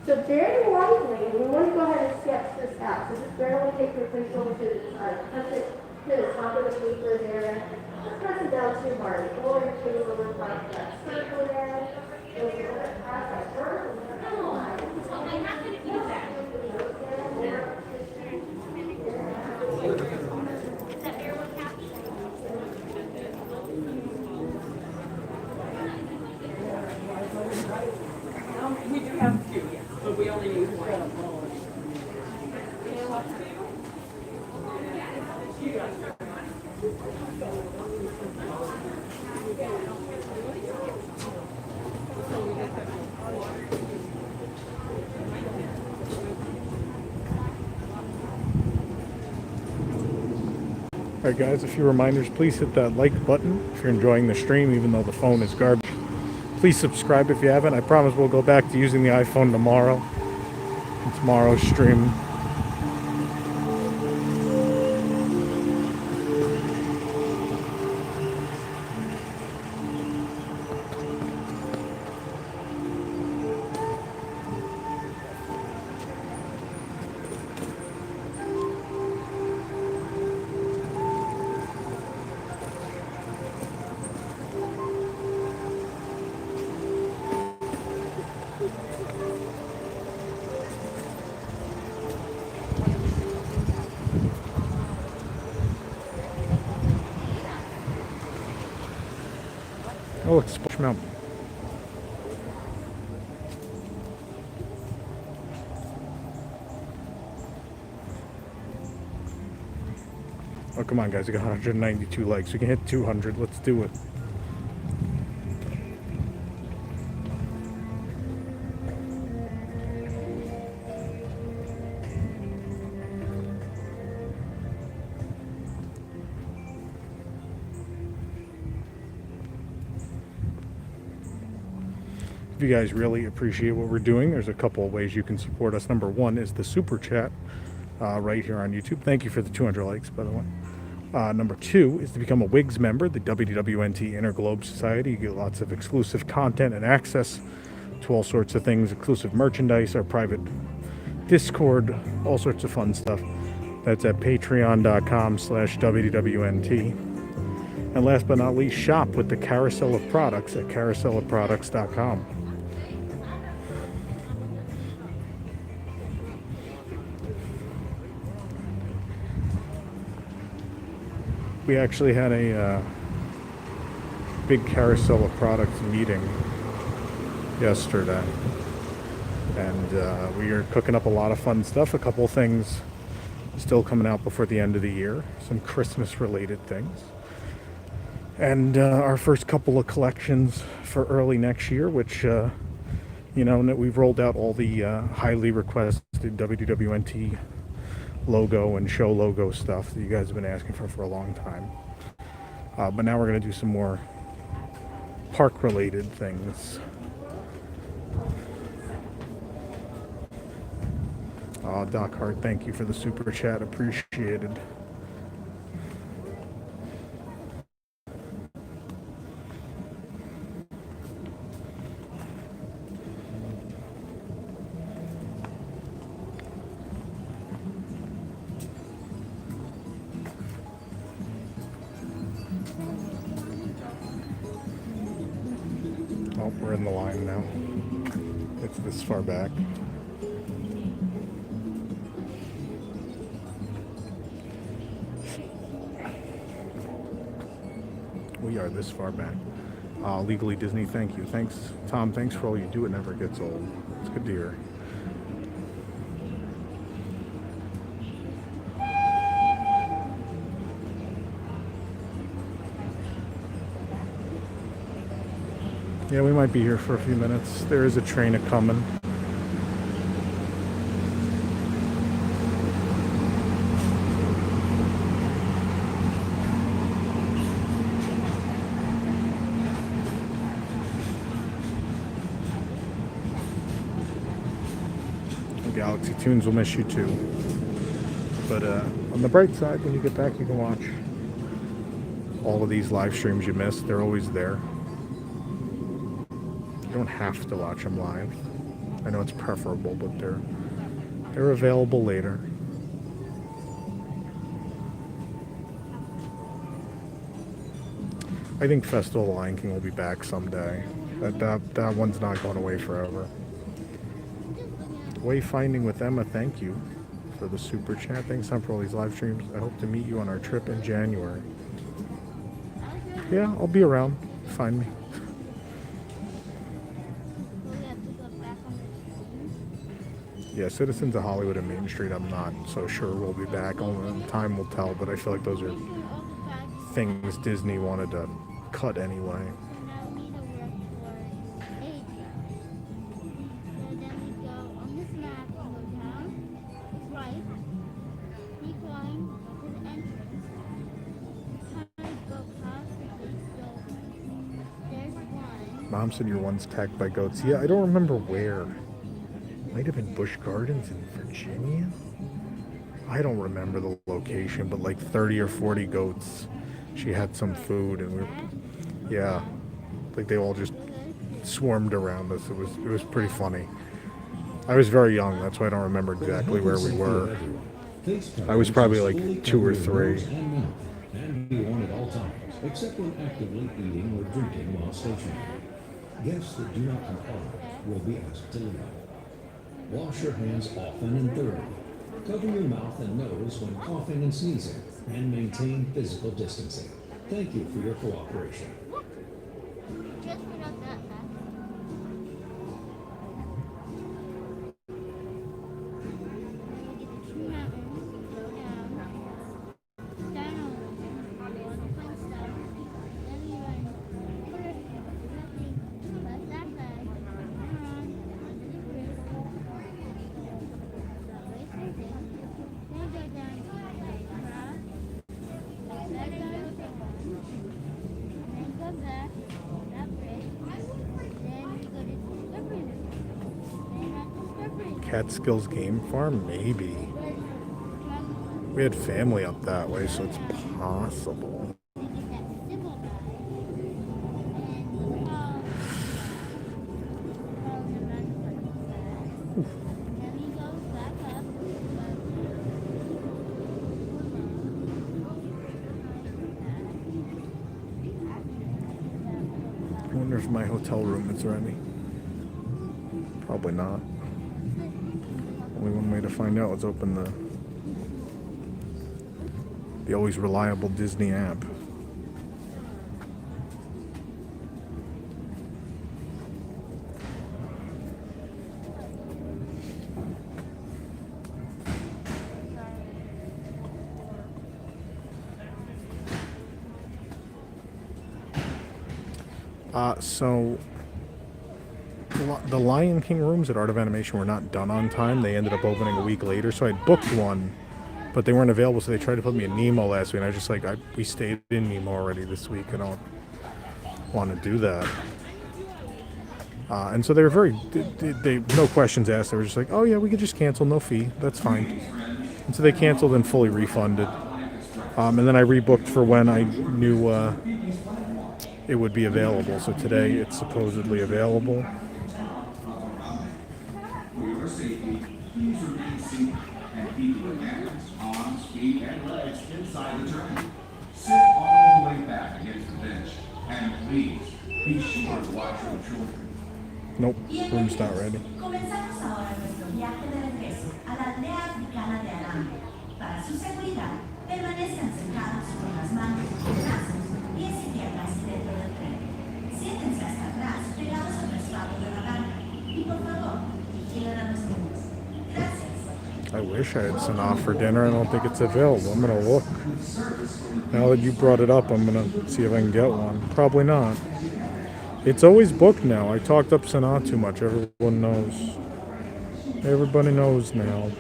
So very lightly, we want to go ahead and sketch this out. So just barely take your pencil to the touch it to the top of the paper there. Just press it down too hard. Pull your finger over like that circle there. So you're going to pass that vertical line. We do have two, yes, but we only use one. Alright guys, a few reminders. Please hit that like button if you're enjoying the stream, even though the phone is garbage. Please subscribe if you haven't. I promise we'll go back to using the iPhone tomorrow. In tomorrow's stream. Oh, it's Splash Mountain. Oh, come on, guys. I got 192 likes. We can hit 200. Let's do it. If you guys really appreciate what we're doing, there's a couple of ways you can support us. Number one is the super chat right here on YouTube. Thank you for the 200 likes, by the way. Number two is to become a WIGS member, the WDWNT Interglobe Society. You get lots of exclusive content and access to all sorts of things, exclusive merchandise, our private Discord, all sorts of fun stuff. That's at patreon.com/WDWNT. And last but not least, shop with the carousel of products at carouselofproducts.com. We actually had a big carousel of products meeting yesterday, and we are cooking up a lot of fun stuff. A couple things still coming out before the end of the year, some Christmas related things, and our first couple of collections for early next year, which you know, we've rolled out all the highly requested WDWNT logo and show logo stuff that you guys have been asking for a long time. But now we're going to do some more park related things. Doc Hart, thank you for the super chat, appreciated. Oh, we're in the line now. It's this far back. We are this far back. Legally Disney, thank you. Thanks, Tom. Thanks for all you do. It never gets old. It's good to hear. Yeah, we might be here for a few minutes. There is a train a-coming. Galaxy Tunes will miss you too. But on the bright side, when you get back, you can watch all of these live streams you missed. They're always there. You don't have to watch them live. I know it's preferable, but they're available later. I think Festival of the Lion King will be back someday. That one's not going away forever. Wayfinding with Emma, thank you for the super chat. Thanks Tom for all these live streams. I hope to meet you on our trip in January. Yeah, I'll be around. Find me. Yeah, Citizens of Hollywood and Main Street, I'm not so sure we'll be back. Only time will tell, but I feel like those are things Disney wanted to cut anyway. Mom said you're once attacked by goats. Yeah, I don't remember where. Might have been Busch Gardens in Virginia? I don't remember the location, but like 30 or 40 goats. She had some food and yeah, like they all just swarmed around us. It was pretty funny. I was very young, that's why I don't remember exactly where we were. I was probably like 2 or 3. And be worn at all times, except when actively eating or drinking while stationary. Guests that do not comply will be asked to leave. Wash your hands often and thoroughly. Cover your mouth and nose when coughing and sneezing, and maintain physical distancing. Thank you for your cooperation. Just put up that fast. Catskills Game Farm? Maybe. We had family up that way, so it's possible. I wonder if my hotel room is ready. Probably not. Only one way to find out is open the always reliable Disney app. So the Lion King rooms at Art of Animation were not done on time. They ended up opening a week later, so I booked one, but they weren't available, so they tried to put me in Nemo last week, and I was just like, we stayed in Nemo already this week. I don't want to do that. And so they were they no questions asked. They were just like, oh yeah, we could just cancel, no fee, that's fine. And so they canceled and fully refunded. And then I rebooked for when I knew it would be available. So today it's supposedly available. For your safety, please remain seated and keep your hands, arms, feet, and legs inside the train. Sit all the way back against the bench, and please be sure to watch your children. Nope, room's not ready. Comenzamos ahora nuestro viaje de regreso a la aldea africana de Arambe. Para su seguridad, permanezcan sentados con las manos, brazos, pies y piernas dentro del tren. Siéntense hasta atrás, pegados al respaldo de la banca. Y por favor, vigilen a los niños. Gracias. I wish I had Sanaa for dinner. I don't think it's available. I'm gonna look. Now that you brought it up, I'm gonna see if I can get one. Probably not. It's always booked now. I talked up Sanaa too much. Everyone knows. Everybody knows now.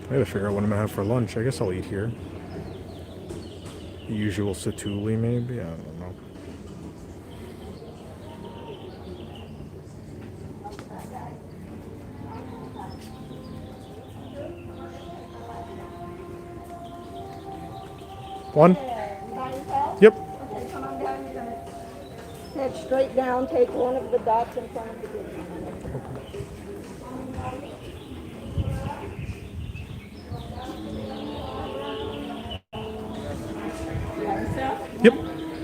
I gotta figure out what I'm gonna have for lunch. I guess I'll eat here. The usual satuli, maybe? I don't know. One? Yep. Okay, come on down. You're going to head straight down. Take one of the dots in front of the gate. Yep.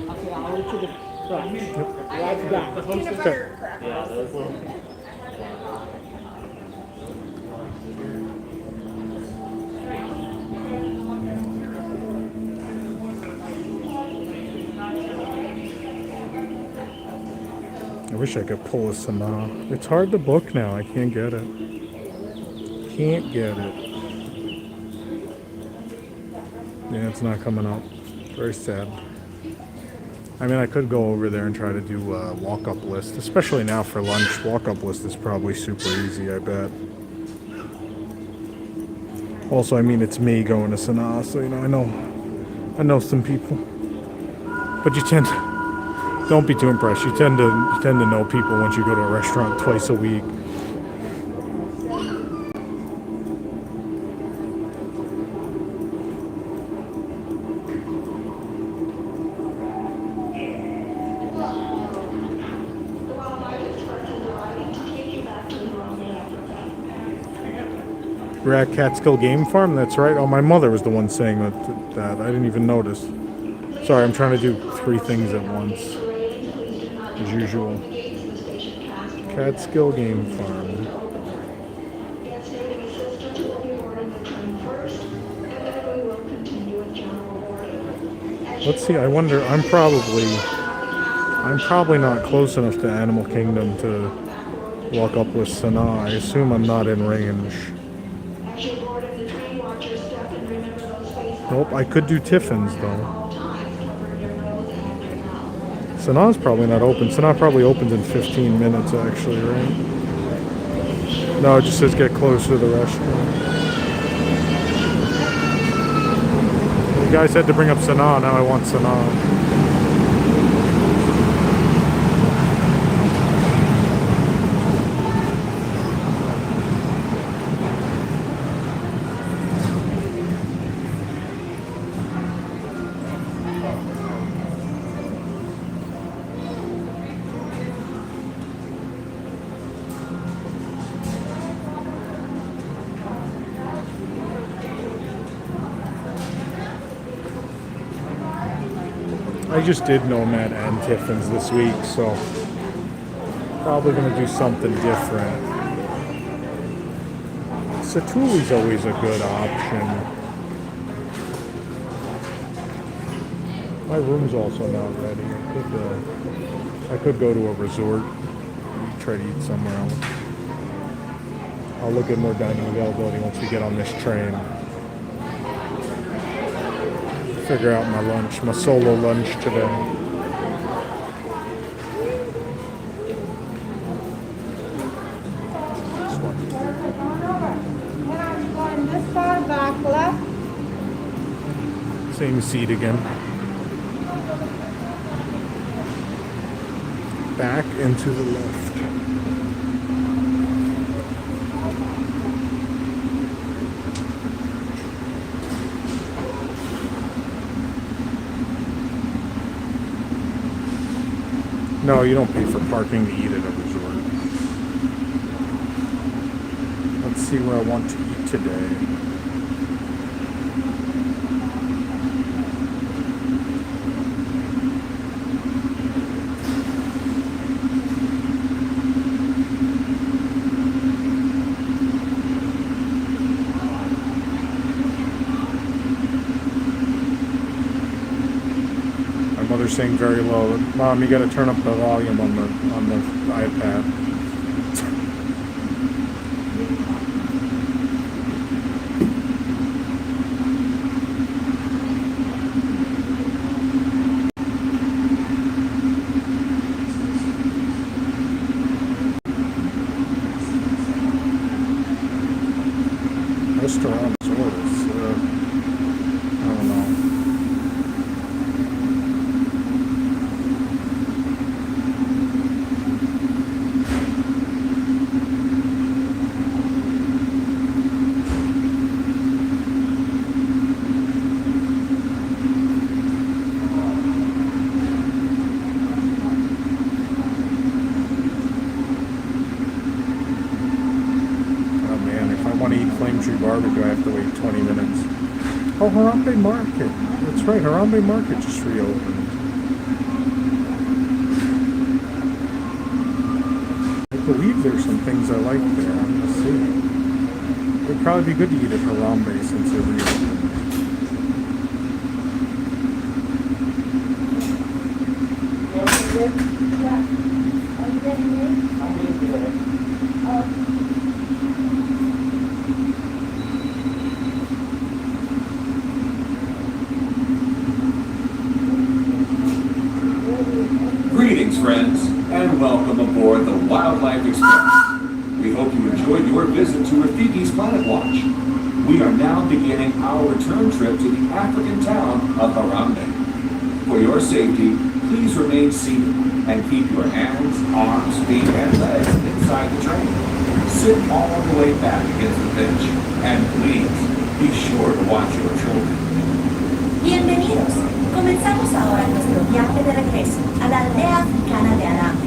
Okay, I'll lead to the front. Yep. Like that. Peanut butter crackers. Yeah, those ones. I wish I could pull a Sanaa. It's hard to book now. I can't get it. Can't get it. Yeah, it's not coming up. Very sad. I mean, I could go over there and try to do a walk-up list, especially now for lunch. Walk-up list is probably super easy, I bet. Also, I mean, it's me going to Sanaa, so, you know, I know some people. But you tend to, don't be too impressed. You tend to know people once you go to a restaurant twice a week. We're at Catskill Game Farm, that's right. Oh, my mother was the one saying that. I didn't even notice. Sorry, I'm trying to do 3 things at once, as usual. Catskill Game Farm. Let's see, I wonder, I'm probably not close enough to Animal Kingdom to walk up with Sanaa. I assume I'm not in range. Nope, I could do Tiffin's though. Sanaa's probably not open. Sanaa probably opens in 15 minutes actually, right? No, it just says get closer to the restaurant. You guys had to bring up Sanaa, now I want Sanaa. I just did Nomad and Tiffin's this week, so probably going to do something different. Satuli's always a good option. My room's also not ready. I could go to a resort, try to eat somewhere else. I'll look at more dining availability once we get on this train. Figure out my lunch, my solo lunch today. This far back left. Same seat again. Back into the left. No, you don't pay for parking to eat at a resort. Let's see where I want to eat today. They're saying very low. Mom, you gotta turn up the volume on the iPad. Restaurant orders. I don't know. Barbecue, I have to wait 20 minutes. Oh, Harambe Market. That's right, Harambe Market just reopened. I believe there's some things I like there. I'm gonna see. It'd probably be good to eat at Harambe since they're reopened. Greetings, friends, and welcome aboard the Wildlife Express. We hope you enjoyed your visit to Rafiki's Planet Watch. We are now beginning our return trip to the African town of Harambe. For your safety, please remain seated and keep your hands, arms, feet, and legs inside the train. Sit all the way back against the bench, and please be sure to watch your children. Bienvenidos. Comenzamos ahora nuestro viaje de regreso a la aldea africana de Aram.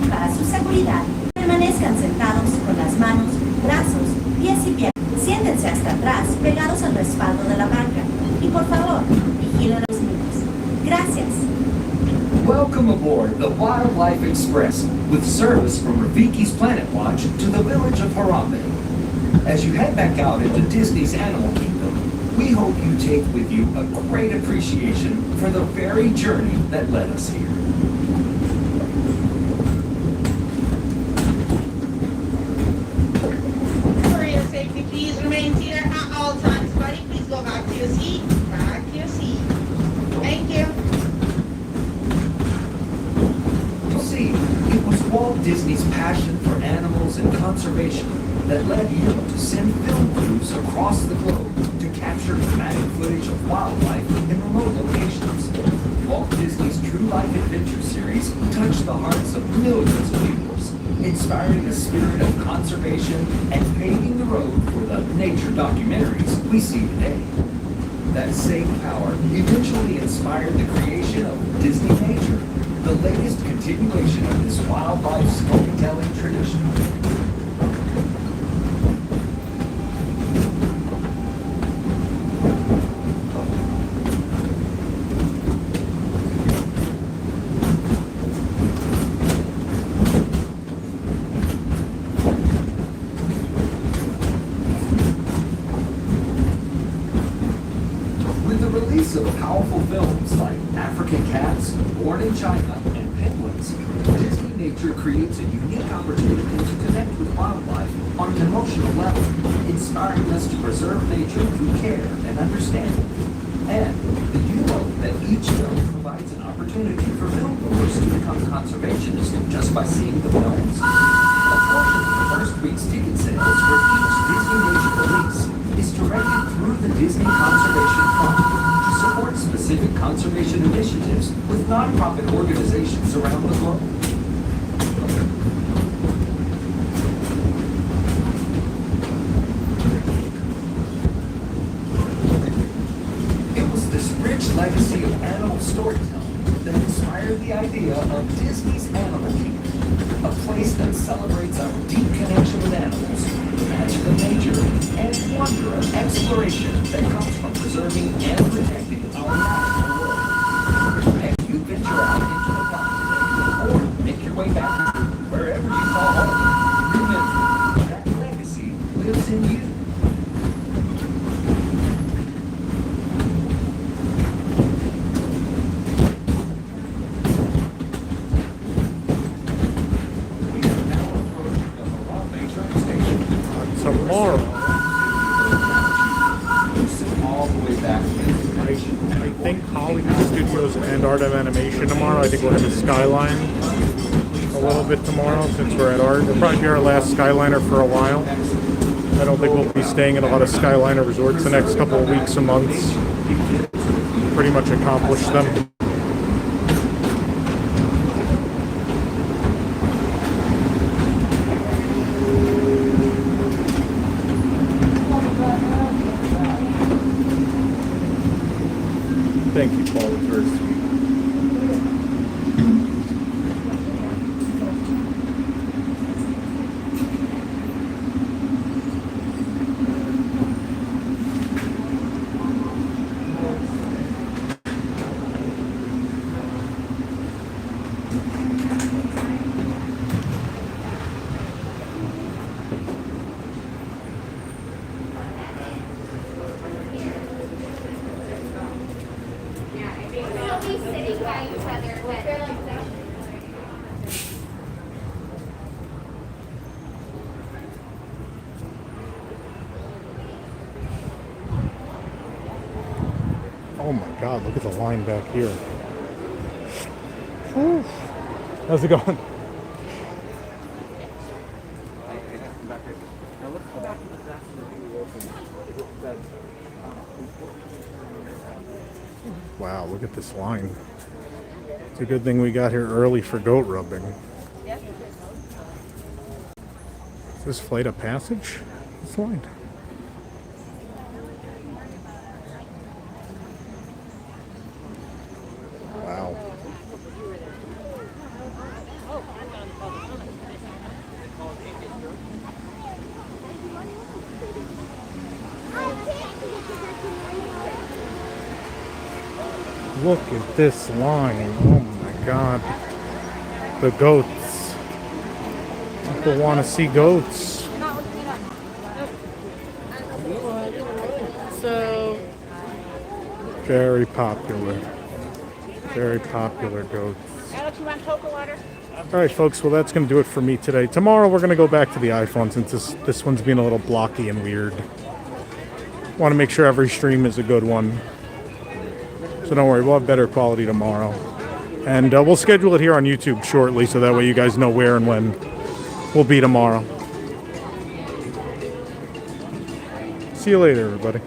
Para su seguridad, permanezcan sentados con las manos, brazos, pies y piernas. Siéntense hasta atrás, pegados al respaldo de la banca. Y por favor, vigilen a los niños. Gracias. Welcome aboard the Wildlife Express with service from Rafiki's Planet Watch to the village of Harambe. As you head back out into Disney's Animal Kingdom, we hope you take with you a great appreciation for the very journey that led us here. For your safety, please remain seated at all times. Buddy, please go back to your seat. Back to your seat. Thank you. You see, it was Walt Disney's passion for animals and conservation that led him to send film crews across the globe to capture dramatic footage of wildlife in remote locations. Walt Disney's True Life Adventure series touched the hearts of millions of viewers, inspiring a spirit of conservation and paving the road for the nature documentaries we see today. That same power eventually inspired the creation of Disney Nature, the latest continuation of this wildlife storytelling tradition. With the release of powerful films like African Cats, Born in China, and Penguins, Disney Nature creates a unique opportunity to connect with wildlife on an emotional level, inspiring us to preserve nature through care and understanding. And did you know that each film provides an opportunity for film goers to become conservationists just by seeing the films? A portion of the first week's ticket sales for each Disney Nature release is directed through the Disney Conservation Fund to support specific conservation initiatives with nonprofit organizations around the globe. It was this rich legacy of animal storytelling that inspired the idea of Disney's Animal Kingdom, a place that celebrates our deep connection with animals, magic of nature, and wonder of exploration that comes from preserving and protecting our natural world. As you venture out into the park today, or make your way back wherever you call home, remember that legacy lives in you. Tomorrow. I think Hollywood Studios and Art of Animation tomorrow. I think we'll have a Skyline a little bit tomorrow since we're at Art. It'll probably be our last Skyliner for a while. I don't think we'll be staying in a lot of Skyliner resorts the next couple of weeks and months. Pretty much accomplished them. Thank you, Paul. It's very sweet. Oh my God, look at the line back here. Whew. How's it going? Now let's go back to the Wow, look at this line. It's a good thing we got here early for goat rubbing. Is this flight of passage? This line. Wow. Look at this line. Oh my God. The goats. People want to see goats. So, Very popular. Very popular goats. Alex, you want cocoa water? All right, folks. Well, that's going to do it for me today. Tomorrow, we're going to go back to the iPhone since this one's being a little blocky and weird. Want to make sure every stream is a good one. So don't worry, we'll have better quality tomorrow. And we'll schedule it here on YouTube shortly so that way you guys know where and when we'll be tomorrow. See you later, everybody.